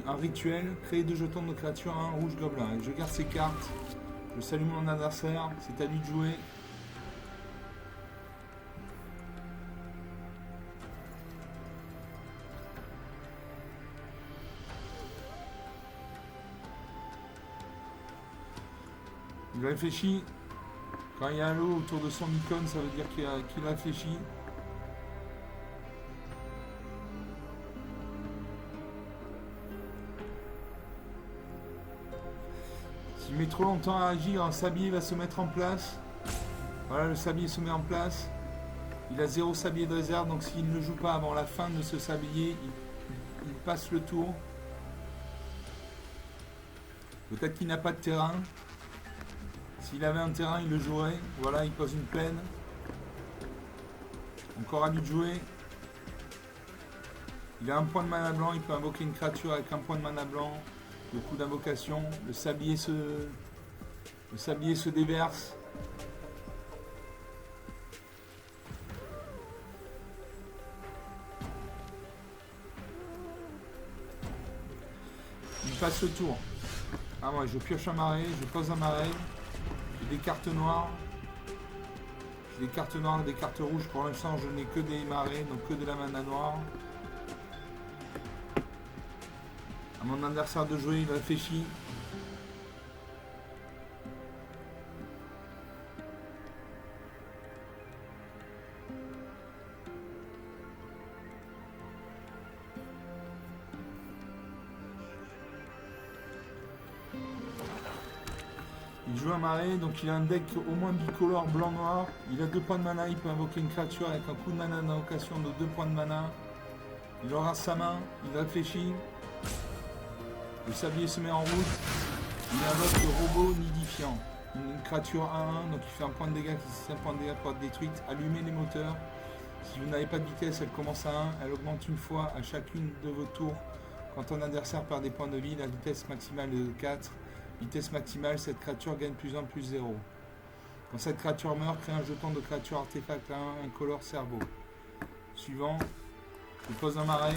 Un rituel, créer 2 jetons de créature, un rouge gobelin. Et je garde ces cartes Je salue mon adversaire, c'est à lui de jouer. Il réfléchit. Quand il y a un lot autour de son icône, ça veut dire qu'il réfléchit. S'il met trop longtemps à agir, un sablier va se mettre en place. Voilà, le sablier se met en place. Il a 0 sablier de réserve, donc s'il ne joue pas avant la fin de ce sablier, il passe le tour. Peut-être qu'il n'a pas de terrain. S'il avait un terrain, il le jouerait. Voilà, il pose une plaine. Encore à lui de jouer. Il a un point de mana blanc, il peut invoquer une créature avec un point de mana blanc. Le coup d'invocation. Le sablier se déverse. Il passe le tour. Ah moi je pioche un marais, je pose un marais. J'ai des cartes noires. J'ai des cartes noires et des cartes rouges. Pour l'instant je n'ai que des marais, donc que de la mana noire. À mon adversaire de jouer, il réfléchit. Il joue un marais, donc il a un deck au moins bicolore blanc-noir. Il a 2 points de mana, il peut invoquer une créature avec un coup de mana d'invocation de 2 points de mana. Il aura sa main, il réfléchit. Le sablier se met en route. Il invoque le robot nidifiant. Une créature 1-1, donc il fait un point de dégâts, qui 5 points de dégâts pour être détruite. Allumez les moteurs. Si vous n'avez pas de vitesse, elle commence à 1. Elle augmente une fois à chacune de vos tours. Quand un adversaire perd des points de vie, la vitesse maximale est de 4. Vitesse maximale, cette créature gagne plus 1, plus 0. Quand cette créature meurt, créez un jeton de créature artefact 1, incolore cerveau. Suivant, je pose un marais.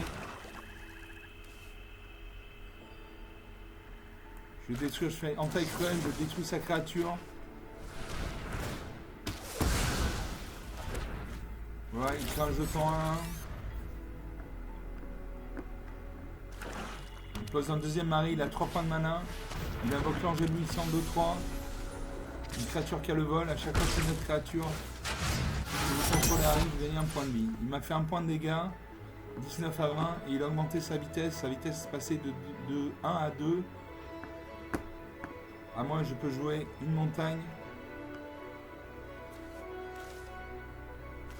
Je détruis, je fais entaille cruelle, je détruis sa créature. Voilà, il crée un jeton 1. Il pose un deuxième marais, il a 3 points de mana. Il invoque l'ange éblouissant 2-3. Une créature qui a le vol, à chaque fois que c'est notre créature, si vous contrôlez arrive, vous gagnez un point de vie. Il m'a fait un point de dégâts, 19 à 20, et il a augmenté sa vitesse est passée de 1 à 2. À moi, je peux jouer une montagne.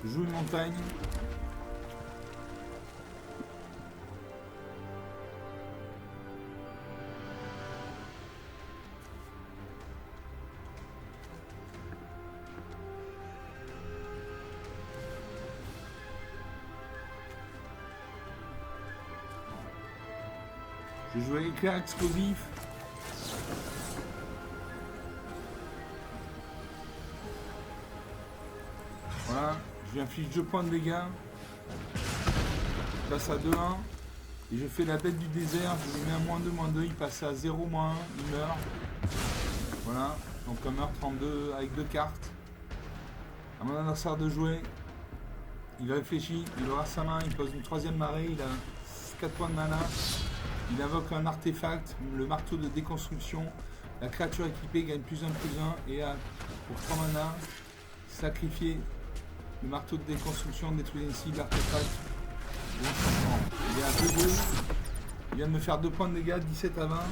Je joue une montagne. Je joue éclair explosif. Voilà, je lui inflige 2 points de dégâts. Je passe à 2-1. Et je fais la bête du désert, je lui mets un -2, il passe à 0-1, il meurt. Voilà, donc un meurtre en 2 avec 2 cartes. À mon adversaire de jouer, il réfléchit, il aura sa main, il pose une 3e marée, il a 4 points de mana. Il invoque un artefact, le marteau de déconstruction. La créature équipée gagne +1, +1 et a pour 3 mana sacrifier le marteau de déconstruction, détruire ici l'artefact. Il est à 2-2. Il vient de me faire 2 points de dégâts, 17 à 20.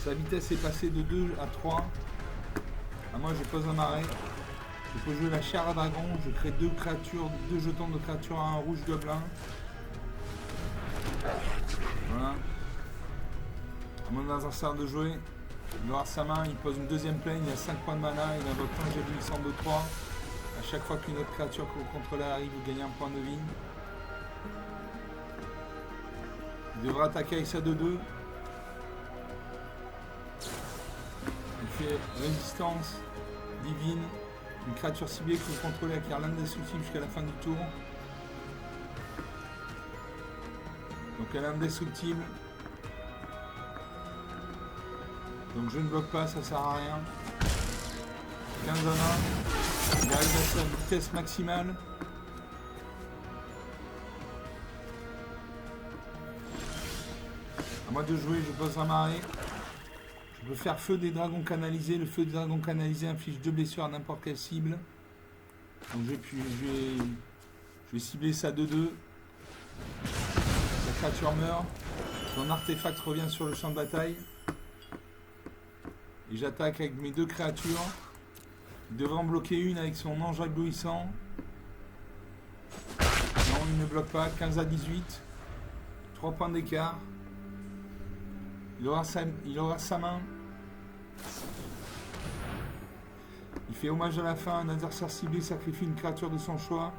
Sa vitesse est passée de 2 à 3. À moi, je pose un marais. Je peux jouer la chair à dragon. Je crée 2 créatures, 2 jetons de créatures à un rouge gobelin. Voilà. À mon adversaire de jouer. Il aura sa main, il pose une 2e plaine, il a 5 points de mana, il invoque un éblouissant de 3. À chaque fois qu'une autre créature que vous contrôlez arrive, vous gagnez un point de vie. Il devra attaquer avec sa 2-2. Il fait résistance divine. Une créature ciblée que vous contrôlez acquiert l'indestructible jusqu'à la fin du tour. Donc elle est indestructible. Donc je ne bloque pas, ça sert à rien. 15 à 1. Il arrive à sa vitesse maximale. À moi de jouer, je pose un marée. Je peux faire feu des dragons canalisés. Le feu des dragons canalisés inflige 2 blessures à n'importe quelle cible. Donc je vais cibler ça 2-2. La créature meurt. Mon artefact revient sur le champ de bataille. Et j'attaque avec mes 2 créatures. Il devrait en bloquer une avec son ange éblouissant. Non, il ne bloque pas. 15 à 18. 3 points d'écart. Il aura sa main. Il fait hommage à la fin. Un adversaire ciblé sacrifie une créature de son choix.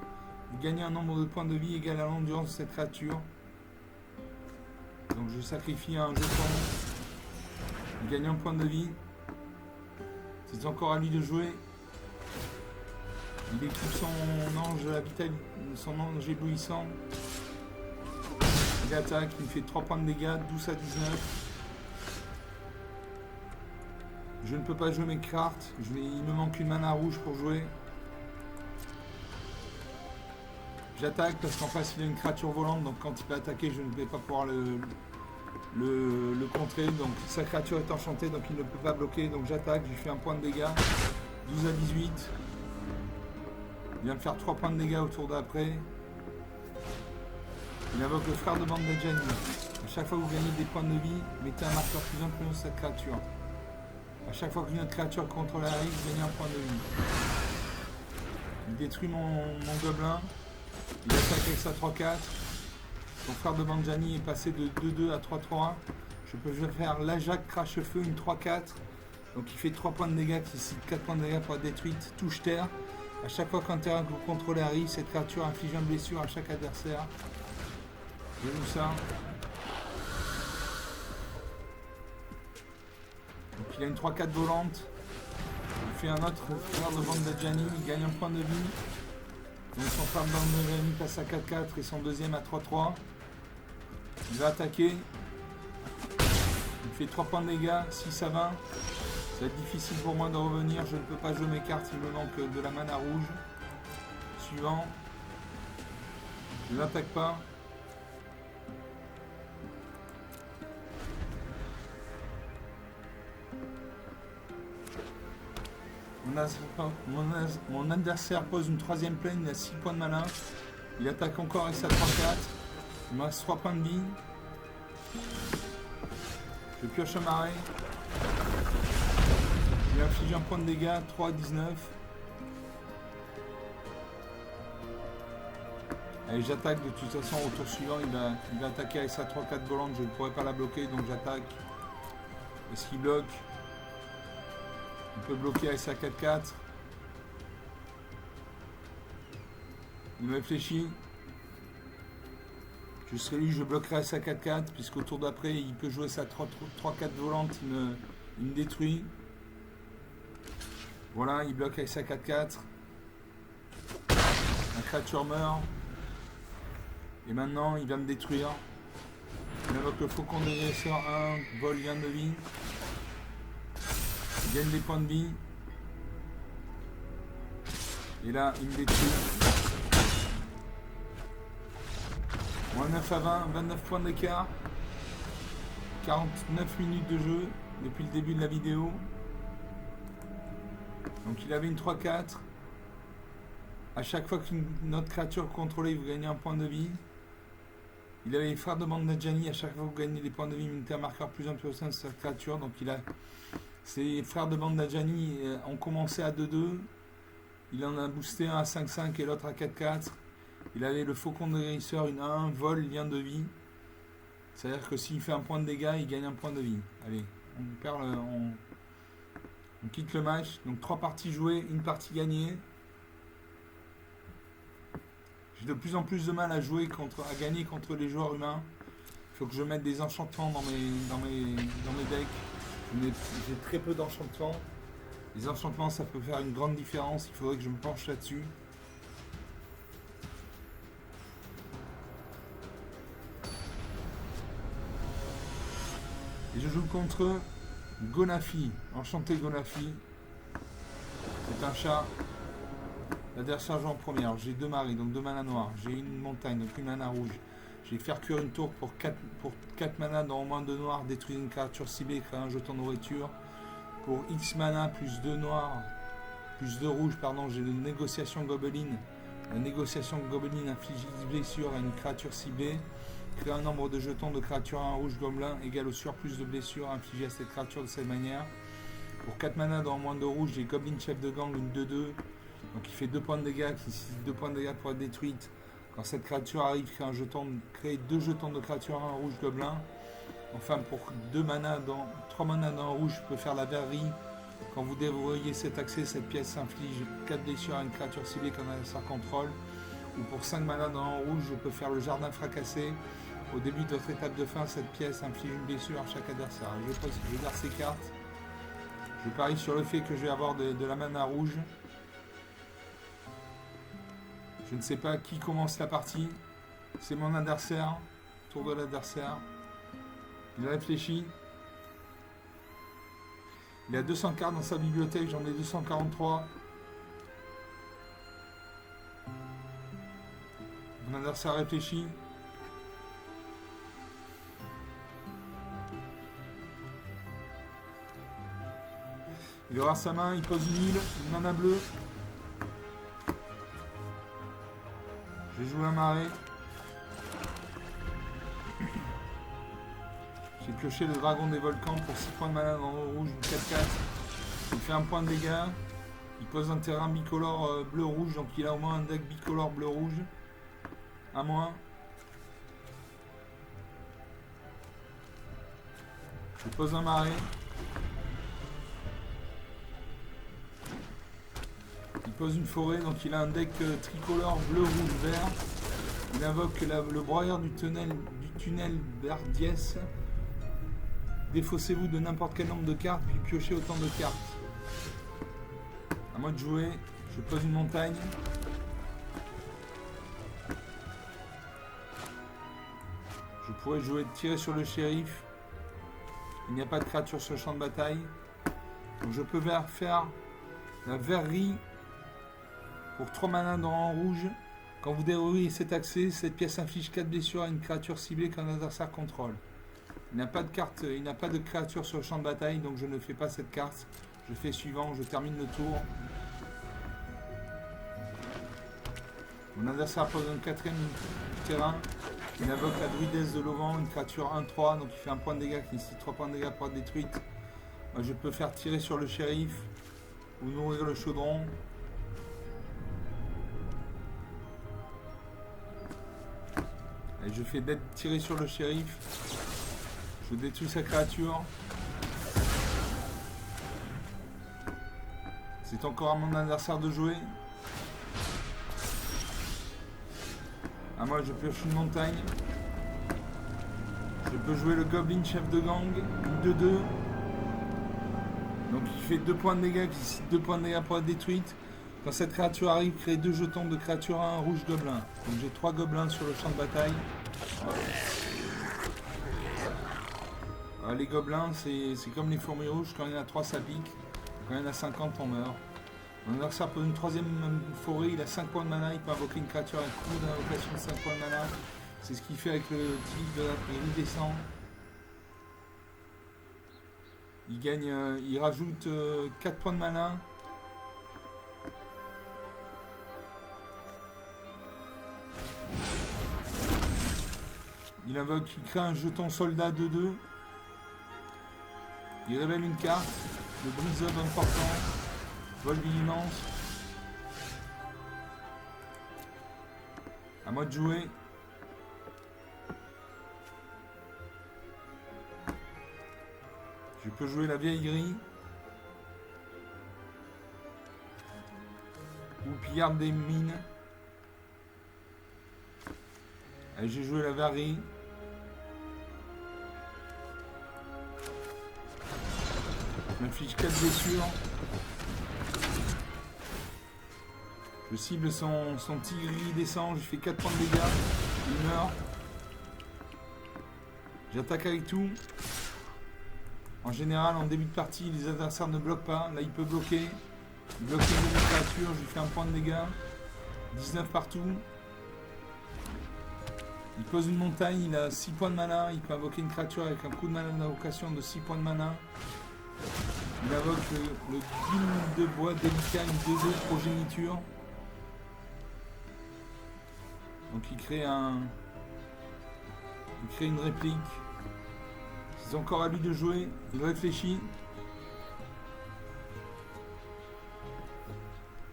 Vous gagnez un nombre de points de vie égal à l'endurance de cette créature. Donc je sacrifie un jeton. Il gagne un point de vie. C'est encore à lui de jouer. Il équipe son ange son ange éblouissant. Il attaque, il me fait 3 points de dégâts, 12 à 19. Je ne peux pas jouer mes cartes. Il me manque une mana rouge pour jouer. J'attaque parce qu'en face il a une créature volante, donc quand il va attaquer, je ne vais pas pouvoir le contrer. Donc sa créature est enchantée, donc il ne peut pas bloquer. Donc j'attaque, je lui fais un point de dégâts. 12 à 18. Il vient me faire 3 points de dégâts au tour d'après. Il invoque le frère de bande d'Adjani. À chaque fois que vous gagnez des points de vie, mettez un marqueur plus important sur cette créature. À chaque fois qu'une autre créature contrôle arrive, vous gagnez un point de vie. Il détruit mon gobelin. Il attaque avec sa 3-4. Son frère de Banjani est passé de 2-2 à 3-3. Je peux faire l'Ajac crache-feu, une 3-4. Donc il fait 3 points de dégâts, qui cite 4 points de dégâts pour être détruite. Touche terre. À chaque fois qu'un terrain que vous contrôlez arrive, cette créature inflige une blessure à chaque adversaire. Je joue ça. Donc il a une 3-4 volante. Il fait un autre frère de bande d'Adjani. Il gagne un point de vie. Donc son frère de bande d'Adjani passe à 4-4 et son deuxième à 3-3. Il va attaquer. Il fait 3 points de dégâts, 6 à 20. Ça va être difficile pour moi de revenir. Je ne peux pas jouer mes cartes, il me manque de la mana rouge. Suivant. Je n'attaque pas. Mon adversaire pose une 3ème plaine, il a 6 points de mana. Il attaque encore avec sa 3-4. Il me reste 3 points de vie. Je pioche un marais. Il inflige un point de dégâts, 3 à 19. Allez, j'attaque de toute façon au tour suivant. Il va attaquer avec sa 3-4 volante. Je ne pourrai pas la bloquer, donc j'attaque. Est-ce qu'il bloque? Il peut bloquer avec sa 4-4. Il réfléchit. Je serai lui, je bloquerai sa 4-4, puisqu'au tour d'après, il peut jouer sa 3-4 volante, il me détruit. Voilà, il bloque avec sa 4-4. La créature meurt. Et maintenant, il va me détruire. Il invoque le faucon de dresseur 1, vol gain de vie. Il gagne des points de vie. Et là, il me détruit. Moins 9 à 20, 29 points d'écart. 49 minutes de jeu depuis le début de la vidéo. Donc il avait une 3-4. À chaque fois qu'une autre créature contrôlée, vous gagnez un point de vie. Il avait les frères de bande d'Adjani. À chaque fois que vous gagnez des points de vie, mettez un marqueur plus important de cette créature. Donc il a... Ses frères de bande d'Adjani ont commencé à 2-2. Il en a boosté un à 5-5 et l'autre à 4-4. Il avait le faucon de guérisseur, une 1, vol, lien de vie. C'est-à-dire que s'il fait un point de dégâts, il gagne un point de vie. Allez, on quitte le match. Donc 3 parties jouées, une partie gagnée. J'ai de plus en plus de mal à gagner contre les joueurs humains. Il faut que je mette des enchantements dans mes decks. J'ai très peu d'enchantements. Les enchantements, ça peut faire une grande différence. Il faudrait que je me penche là-dessus. Et je joue contre Gonafi. Enchanté Gonafi. C'est fais un chat. L'adversaire joue en premier. Alors j'ai 2 marées, donc 2 mana noirs. J'ai une montagne, donc une mana rouge. Je vais faire cuire une tour pour 4 mana dans au moins 2 noirs. Détruire une créature ciblée, créer un jeton de nourriture. Pour X mana, plus 2 noirs, plus 2 rouges, pardon, j'ai une négociation gobelin. La négociation gobelin inflige 10 blessures à une créature ciblée. Créer un nombre de jetons de créatures à un rouge gobelin égal au surplus de blessures infligées à cette créature de cette manière. Pour 4 mana dans au moins 2 rouges, j'ai Goblin Chef de Gang, une 2-2. Donc il fait 2 points de dégâts, qui nécessite 2 points de dégâts pour être détruite. Quand cette créature arrive, crée 2 jetons de créature à un rouge gobelin. Enfin, pour 2 mana dans 3 mana dans un rouge, je peux faire la verrerie. Quand vous déverrouillez cet accès, cette pièce inflige 4 blessures à une créature ciblée qu'un adversaire contrôle. Ou pour 5 mana dans un rouge, je peux faire le jardin fracassé. Au début de votre étape de fin, cette pièce inflige une blessure à chaque adversaire. Je garde ces cartes. Je parie sur le fait que je vais avoir de la mana rouge. Je ne sais pas qui commence la partie. C'est mon adversaire. Tour de l'adversaire. Il réfléchit. Il a 200 cartes dans sa bibliothèque. J'en ai 243. Mon adversaire réfléchit. Il aura sa main, il pose une île, une mana bleue. Je vais jouer un marais. J'ai pioché le dragon des volcans pour 6 points de mana dans le rouge, une 4-4. Il fait un point de dégâts. Il pose un terrain bicolore bleu-rouge, donc il a au moins un deck bicolore bleu-rouge. À moins. Je pose un marais. Il pose une forêt, donc il a un deck tricolore bleu, rouge, vert. Il invoque le broyeur du tunnel d'Ardiès. Défaussez-vous de n'importe quel nombre de cartes, puis piochez autant de cartes. À moi de jouer, je pose une montagne. Je pourrais jouer tirer sur le shérif. Il n'y a pas de créature sur le champ de bataille. Donc je peux faire la verrerie pour 3 mana dans un rouge. Quand vous dérouillez cet accès, cette pièce inflige 4 blessures à une créature ciblée qu'un adversaire contrôle. Il n'a pas de carte, il n'a pas de créature sur le champ de bataille, donc je ne fais pas cette carte. Je fais suivant, je termine le tour. Mon adversaire pose un 4ème terrain. Il invoque la druidesse de l'auvent, une créature 1-3, donc il fait un point de dégâts qui nécessite 3 points de dégâts pour être détruite. Moi, je peux faire tirer sur le shérif ou nourrir le chaudron. Et je fais tirer sur le shérif. Je détruis sa créature. C'est encore à mon adversaire de jouer. À moi, je pioche une montagne. Je peux jouer le Goblin Chef de Gang, une 2-2. Donc il fait 2 points de dégâts, qui nécessite 2 points de dégâts pour être détruite. Quand cette créature arrive, crée 2 jetons de créature à un rouge gobelin. Donc j'ai 3 gobelins sur le champ de bataille. Les gobelins, c'est comme les fourmis rouges, quand il y en a 3 ça pique. Quand il y en a 50, on meurt. Mon adversaire pose une 3ème forêt, il a 5 points de mana, il peut invoquer une créature avec coup d'invocation de 5 points de mana. C'est ce qu'il fait avec le type de la iridescent. Il gagne, il rajoute 4 points de mana. Il invoque, il crée un jeton soldat 2-2. Il révèle une carte, le brise-up important, vol vigilance. À moi de jouer. Je peux jouer la vieillerie. Ou pillarde des mines. Allez, j'ai joué la verrerie. Je m'inflige 4 blessures. Je cible son tigre iridescent, je fais 4 points de dégâts. Il meurt. J'attaque avec tout. En général, en début de partie, les adversaires ne bloquent pas. Là, il peut bloquer. Il bloque les deux créatures, je lui fais un point de dégâts. 19 partout. Il pose une montagne, il a 6 points de mana, il peut invoquer une créature avec un coup de mana d'invocation de 6 points de mana. Il invoque le guilde de bois délicat, une 2-2 progéniture. Donc il crée une réplique. C'est encore à lui de jouer, il réfléchit.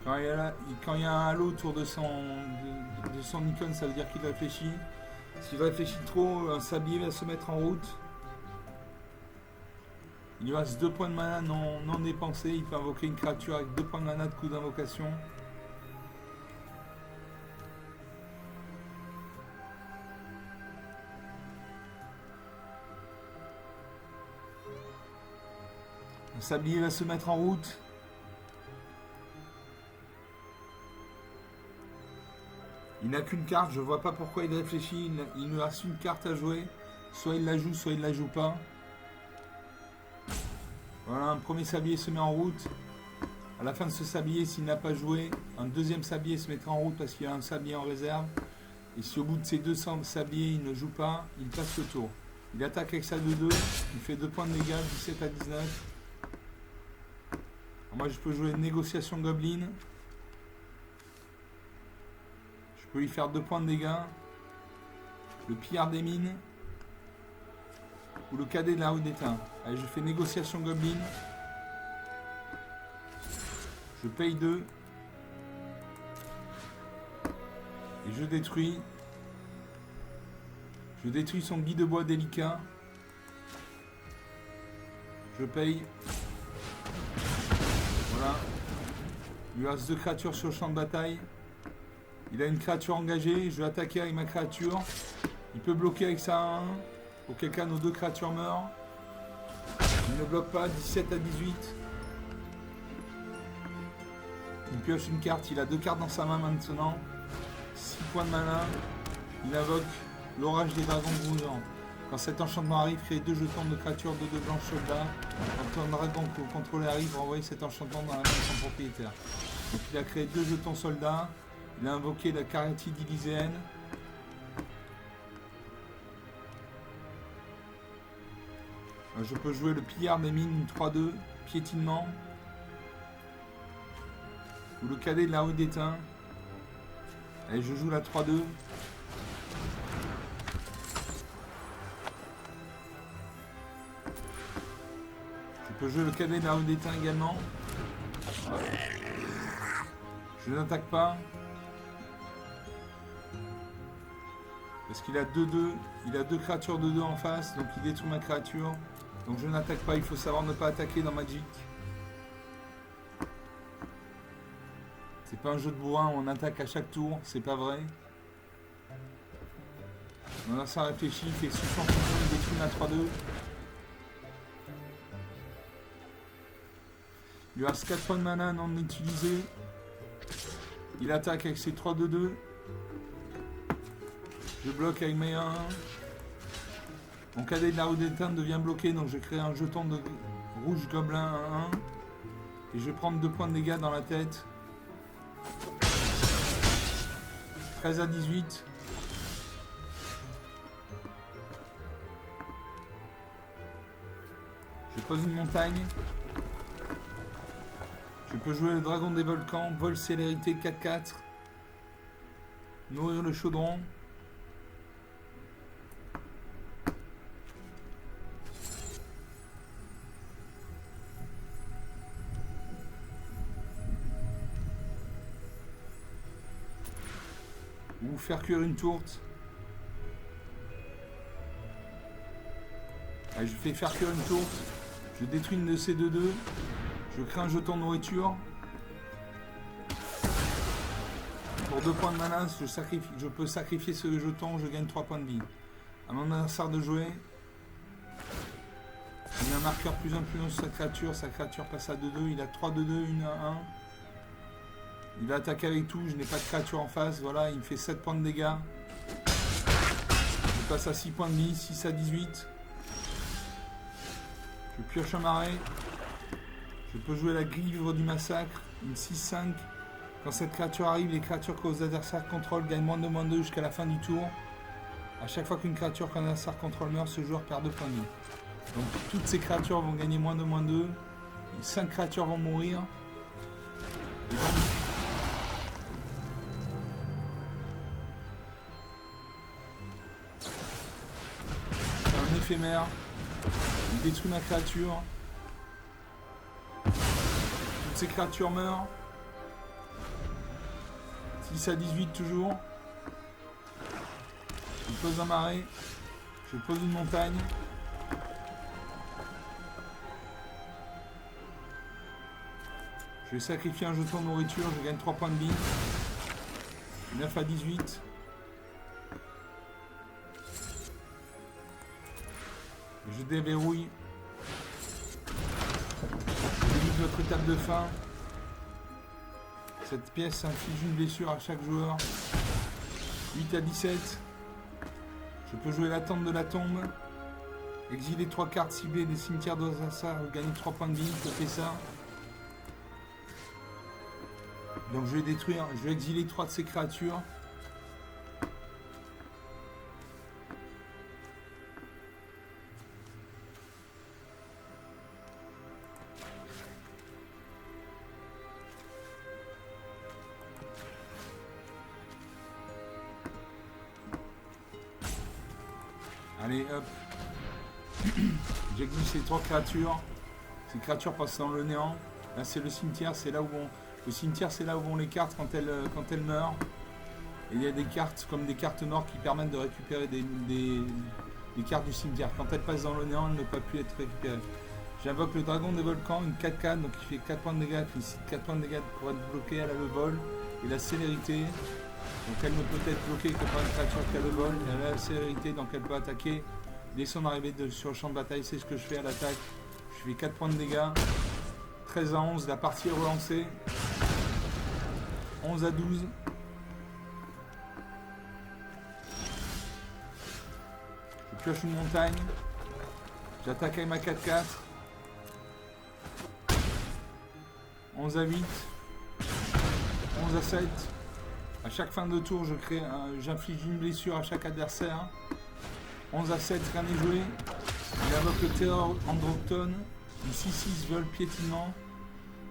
Quand il y a un halo autour de son icône, ça veut dire qu'il réfléchit. S'il réfléchit trop, un sablier va se mettre en route. Il lui reste 2 points de mana non dépensés. Il peut invoquer une créature avec 2 points de mana de coup d'invocation. Un sablier va se mettre en route. Il n'a qu'une carte, je vois pas pourquoi il réfléchit, il nous reste une carte à jouer. Soit il la joue, soit il la joue pas. Voilà, un premier sablier se met en route. À la fin de ce sablier, s'il n'a pas joué, un deuxième sablier se mettra en route parce qu'il a un sablier en réserve. Et si au bout de ces 200 sabliers, il ne joue pas, il passe le tour. Il attaque avec sa 2-2, il fait 2 points de dégâts, 17 à 19. Alors moi je peux jouer négociation goblin. Je peux lui faire 2 points de dégâts. Le pillard des mines. Ou le cadet de la rue d'étain. Allez, je fais négociation goblin. Je paye 2. Et je détruis. Je détruis son guide de bois délicat. Je paye. Voilà. Il lui reste 2 créatures sur le champ de bataille. Il a une créature engagée, je vais attaquer avec ma créature. Il peut bloquer avec ça 1. Auquel cas nos 2 créatures meurent. Il ne bloque pas, 17 à 18. Il pioche une carte, il a 2 cartes dans sa main maintenant. 6 points de mana. Il invoque l'orage des dragons brûlants. Quand cet enchantement arrive, créez 2 jetons de créatures de 2 blanches soldats. Quand un dragon que vous contrôlez arrive, renvoyez cet enchantement dans la main de son propriétaire. Donc il a créé 2 jetons soldats. Il a invoqué la Caryatide Elyséenne. Je peux jouer le pillard des mines, une 3-2, piétinement. Ou le cadet de la rue d'étain. Allez, je joue la 3-2. Je peux jouer le cadet de la rue d'étain également. Je n'attaque pas. Parce qu'il a 2-2, il a 2 créatures de 2 en face, donc il détruit ma créature. Donc je n'attaque pas, il faut savoir ne pas attaquer dans Magic. C'est pas un jeu de bourrin où on attaque à chaque tour, c'est pas vrai. On a ça réfléchi, il fait sous son contrôle, il détruit ma 3-2. Il lui reste 4 points de mana non utilisés. Il attaque avec ses 3-2-2. Je bloque avec mes 1-1. Mon cadet de la rue d'étain devient bloqué, donc je crée un jeton de rouge gobelin 1-1. Et je vais prendre 2 points de dégâts dans la tête. 13 à 18. Je pose une montagne. Je peux jouer le dragon des volcans, vol célérité 4-4. Nourrir le chaudron. Ou faire cuire une tourte. Allez, je fais faire cuire une tourte. Je détruis une de ces 2-2. Je crée un jeton de nourriture. Pour 2 points de mana, je peux sacrifier ce jeton, je gagne 3 points de vie. À mon adversaire de jouer. Il a un marqueur plus 1 sur sa créature passe à 2-2. Il a 3-2-2, 1-1. Il va attaquer avec tout, je n'ai pas de créature en face, voilà, il me fait 7 points de dégâts. Je passe à 6 points de vie, 6 à 18. Je pioche un marais. Je peux jouer la Givre du massacre. une 6-5. Quand cette créature arrive, les créatures que vos adversaires contrôlent gagnent -2/-2 jusqu'à la fin du tour. À chaque fois qu'une créature qu'un adversaire contrôle meurt, ce joueur perd 2 points de vie. Donc toutes ces créatures vont gagner -2/-2. 5 créatures vont mourir. Et donc, un éphémère. Il détruit ma créature. Toutes ces créatures meurent. 6 à 18 toujours. Je pose un marais. Je pose une montagne. Je vais sacrifier un jeton de nourriture. Je gagne 3 points de vie. 9 à 18. Je déverrouille. Je limite votre étape de fin. Cette pièce inflige une blessure à chaque joueur. 8 à 17. Je peux jouer l'attente de la tombe. Exiler 3 cartes ciblées des cimetières d'Osasa. Gagner 3 points de vie. Je fais ça. Donc je vais détruire. Je vais exiler 3 de ces créatures. Allez, hop. J'ai glissé 3 créatures. Ces créatures passent dans le néant. Là, c'est le cimetière. C'est là où vont... Le cimetière, c'est là où vont les cartes quand elles meurent. Et il y a des cartes comme des cartes mortes qui permettent de récupérer des cartes du cimetière. Quand elles passent dans le néant, elles ne peuvent plus être récupérées. J'invoque le dragon des volcans, une 4-4, donc il fait 4 points de dégâts. Puis 4 points de dégâts pour être bloqué. Elle a le vol et la célérité. Donc elle ne peut être bloquée que par une créature qui a le vol. Elle a la célérité, donc elle peut attaquer dès son arrivée sur le champ de bataille. C'est ce que je fais à l'attaque. Je fais 4 points de dégâts. 13 à 11, la partie est relancée. 11 à 12. Je pioche une montagne. J'attaque avec ma 4-4. 11 à 8. 11 à 7. À chaque fin de tour, j'inflige une blessure à chaque adversaire. 11 à 7, rien n'est joué. Il invoque le terror Androctone. Du 6-6 vol piétinement.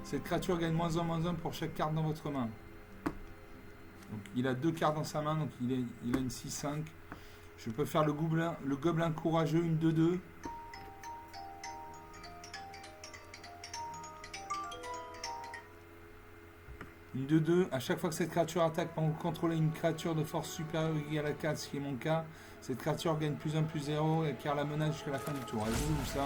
Cette créature gagne -1/-1 pour chaque carte dans votre main. Donc, il a 2 cartes dans sa main, donc il a une 6-5. Je peux faire le gobelin courageux, une 2-2. Une 2-2. À chaque fois que cette créature attaque, quand vous contrôlez une créature de force supérieure ou égale à 4, ce qui est mon cas, cette créature gagne +1/+0 et acquiert la menace jusqu'à la fin du tour. Et vous, ça.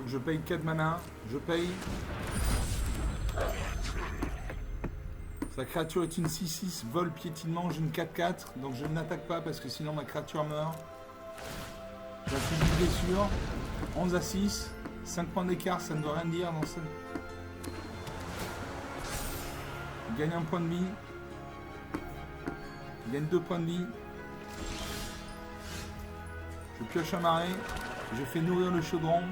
Je paye 4 mana, je paye. Sa créature est une 6-6, vol piétinement, j'ai une 4-4, donc je n'attaque pas parce que sinon ma créature meurt. J'affiche une blessure, 11 à 6, 5 points d'écart, ça ne veut rien dire dans ça. Il gagne un point de vie. Il gagne 2 points de vie. Je pioche un marais, je fais nourrir le chaudron.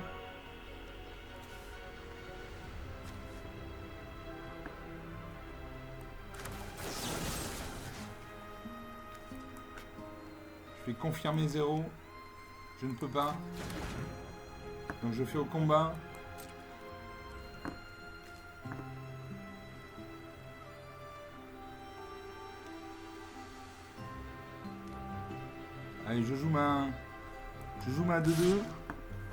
Je vais confirmer 0. Je ne peux pas. Donc je fais au combat. Allez, je joue ma 2-2.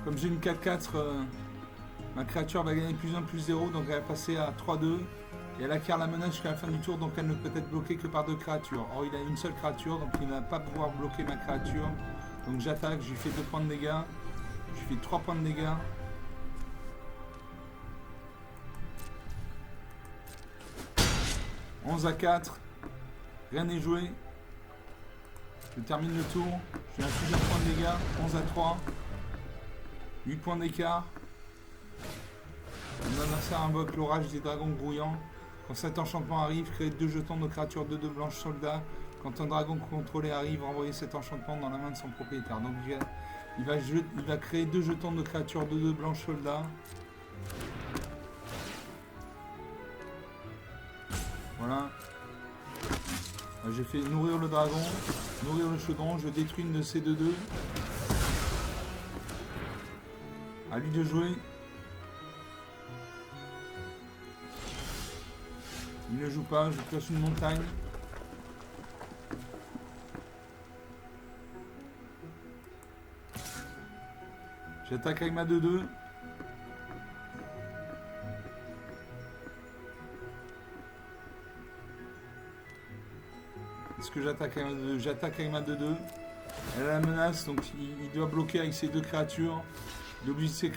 Comme j'ai une 4-4, ma créature va gagner +1/+0. Donc elle va passer à 3-2. Et elle acquiert la menace jusqu'à la fin du tour, donc elle ne peut être bloquée que par 2 créatures. Or, il a une seule créature, donc il ne va pas pouvoir bloquer ma créature. Donc j'attaque, je lui fais 2 points de dégâts. Je lui fais 3 points de dégâts. « 11 à 4. Rien n'est joué. Je termine le tour. Je lui inflige 1 point de dégâts. 11 à 3. 8 points d'écart. Mon adversaire invoque l'orage des dragons grouillants. Quand cet enchantement arrive, créez 2 jetons de créatures 2/2 blanches soldats. Quand un dragon contrôlé arrive, renvoyez cet enchantement dans la main de son propriétaire. Donc il va créer 2 jetons de créatures 2/2 blanches soldats. Voilà. J'ai fait nourrir le dragon, nourrir le chaudron, je détruis une de ces 2/2. À lui de jouer. Il ne joue pas, je pioche une montagne. J'attaque avec ma 2/2. Est-ce que j'attaque avec ma 2/2? J'attaque avec ma 2/2. Elle a la menace, donc il doit bloquer avec ses 2 créatures. Il est obligé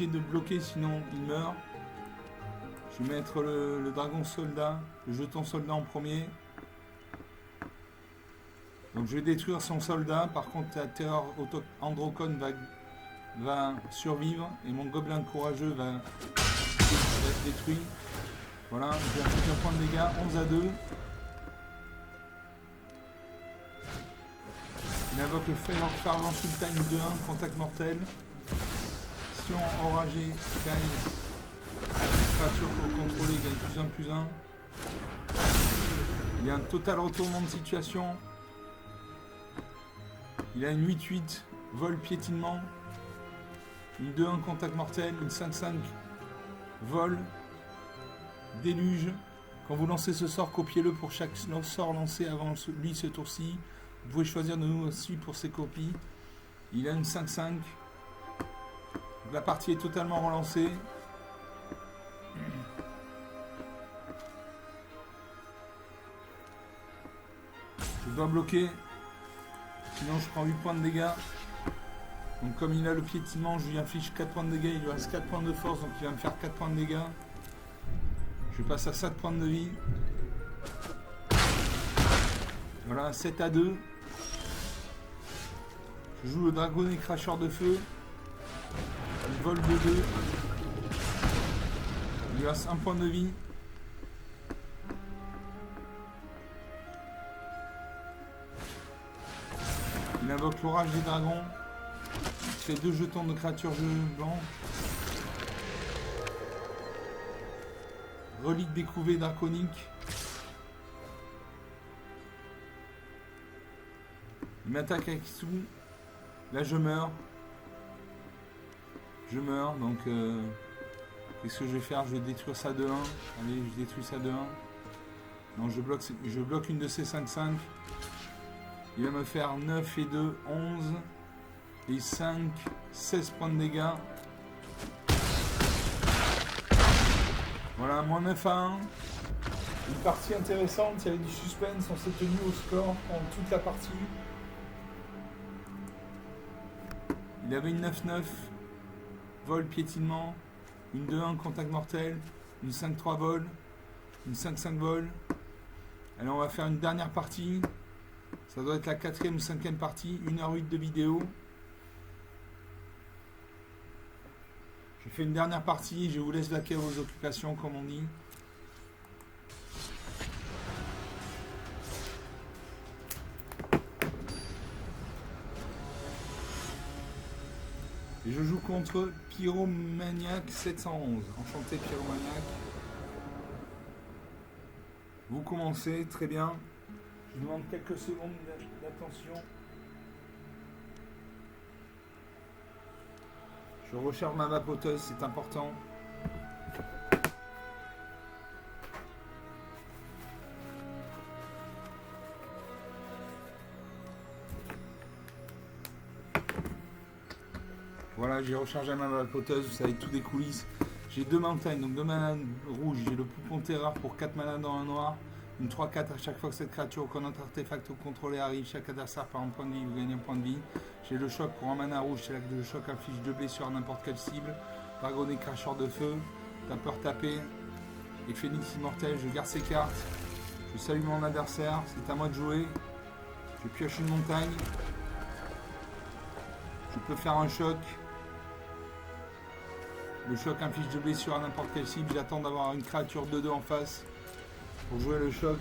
de bloquer, sinon il meurt. Je vais mettre le dragon soldat, le jeton soldat en premier. Donc je vais détruire son soldat. Par contre, la terreur Androcon va survivre. Et mon gobelin courageux va être détruit. Voilà, j'ai un point de dégâts, 11-2. Il invoque le Fervent Sultan 2-1, contact mortel. Sion enragé, gagne. Créature pour contrôler, gagne +1/+1. Il y a un total retournement de situation. Il a une 8-8, vol piétinement. Une 2-1, contact mortel. Une 5-5, vol. Déluge. Quand vous lancez ce sort, copiez-le pour chaque sort lancé avant lui ce tour-ci. Vous pouvez choisir de nous aussi pour ses copies. Il a une 5-5. La partie est totalement relancée. Je dois bloquer. Sinon je prends 8 points de dégâts. Donc comme il a le piétinement, je lui inflige 4 points de dégâts. Il lui reste 4 points de force, donc il va me faire 4 points de dégâts. Je passe à 7 points de vie. Voilà, 7-2. Je joue le dragonnet cracheur de feu. Il vole de 2. Il lui reste 1 point de vie. Il invoque l'orage des dragons. Il fait 2 jetons de créatures blancs. Relique découvée draconique. Il m'attaque avec sous. Là je meurs. Je meurs, donc qu'est-ce que je vais faire? Je vais détruire ça de 1. Allez, je détruis ça de 1. Non, je bloque une de ces 5-5. Il va me faire 9 et 2, 11. Et 5, 16 points de dégâts. Voilà, moins 9-1. Une partie intéressante, il y avait du suspense, on s'est tenu au score pendant toute la partie. Il avait une 9-9, vol piétinement, une 2-1 contact mortel, une 5-3 vol, une 5-5 vol. Alors on va faire une dernière partie. Ça doit être la 4e ou 5e partie, 1h08 de vidéo. Je fais une dernière partie, je vous laisse vaquer vos occupations comme on dit. Et je joue contre Pyromaniac 711. Enchanté Pyromaniac. Vous commencez, très bien. Je vous demande quelques secondes d'attention. Je recharge ma vapoteuse, c'est important. Voilà, j'ai rechargé ma vapoteuse, vous savez, tout des coulisses. J'ai 2 montagnes, donc 2 manas rouges. J'ai le poupon terreur pour 4 manas dans un noir. Une 3-4 à chaque fois que cette créature ou notre artefact ou contrôlé arrive. Chaque adversaire par un point de vie, vous gagnez un point de vie. J'ai le choc pour un mana rouge. C'est là que le choc inflige 2 blessures à n'importe quelle cible. Dragonnet cracheur de feu. Tapeur tapé. Et phénix immortel. Je garde ces cartes. Je salue mon adversaire. C'est à moi de jouer. Je pioche une montagne. Je peux faire un choc. Le choc inflige de blessure à n'importe quelle cible. J'attends d'avoir une créature 2-2 en face pour jouer le choc.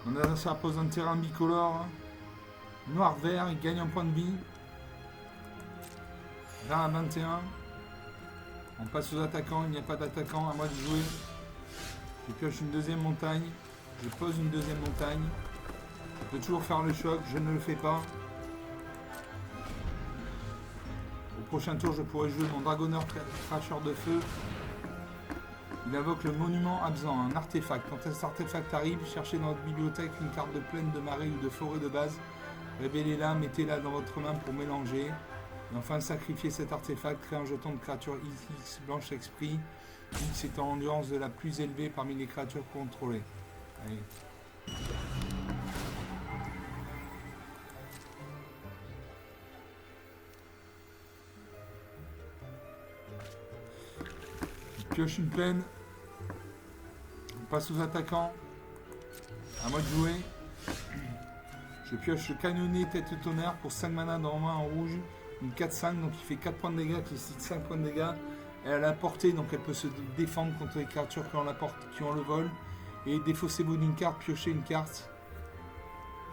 Mon adversaire pose un terrain bicolore. Noir-vert, il gagne un point de vie. 20 à 21. On passe aux attaquants, il n'y a pas d'attaquant, à moi de jouer. Je pioche une deuxième montagne. Je pose une deuxième montagne. Je peux toujours faire le choc, je ne le fais pas. Au prochain tour, je pourrais jouer mon dragonneur cracheur de feu. Il invoque le monument absent, un artefact. Quand cet artefact arrive, cherchez dans votre bibliothèque une carte de plaine, de marée ou de forêt de base. Révélez-la, mettez-la dans votre main pour mélanger. Et enfin, sacrifiez cet artefact, créez un jeton de créature X blanche esprit. X étant l'endurance de la plus élevée parmi les créatures contrôlées. Allez. Je pioche une plaine. On passe aux attaquants. À moi de jouer. Je pioche le canonnier tête de tonnerre pour 5 mana dans main en rouge. Une 4-5, donc il fait 4 points de dégâts, qui cite 5 points de dégâts. Elle a la portée, donc elle peut se défendre contre les créatures qui ont, qui ont le vol. Et défaussez-vous d'une carte, piochez une carte.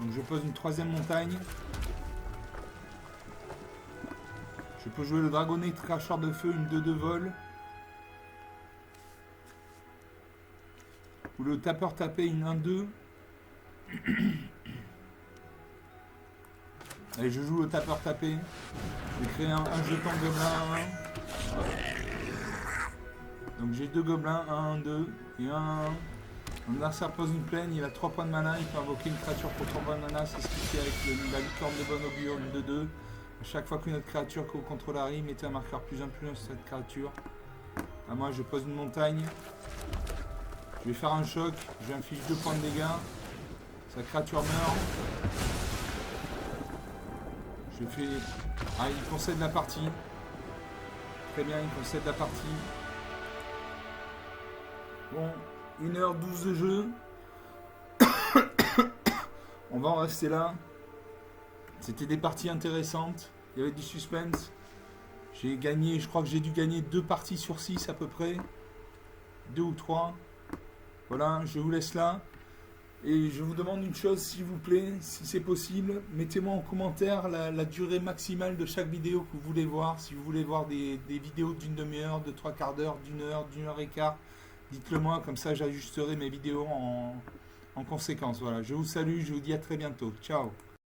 Donc je pose une troisième montagne. Je peux jouer le dragonnet cracheur de feu, une 2-2 vol. Ou le tapeur tapé, une 1-2. Allez, je joue le tapeur tapé. Je vais créer un jeton gobelin 1. Donc j'ai 2 gobelins, 1, 2 et 1. Mon adversaire pose une plaine, il a 3 points de mana, il peut invoquer une créature pour 3 points de mana, c'est ce qu'il fait avec la licorne de bonne augure, une 2-2. À chaque fois qu'une autre créature que vous contrôlez arrive, mettez un marqueur +1/+1 sur cette créature. À moi, je pose une montagne. Je vais faire un choc, je lui inflige 2 points de dégâts. Sa créature meurt. Je fais... Ah, il concède la partie. Très bien, il concède la partie. Bon, 1h12 de jeu. On va en rester là. C'était des parties intéressantes. Il y avait du suspense. J'ai gagné, je crois que j'ai dû gagner 2 parties sur 6 à peu près. 2 ou 3. Voilà, je vous laisse là. Et je vous demande une chose, s'il vous plaît, si c'est possible, mettez-moi en commentaire la durée maximale de chaque vidéo que vous voulez voir. Si vous voulez voir des vidéos d'une demi-heure, de 3/4 d'heure, d'une heure et quart, dites-le moi, comme ça j'ajusterai mes vidéos en conséquence. Voilà, je vous salue, je vous dis à très bientôt. Ciao.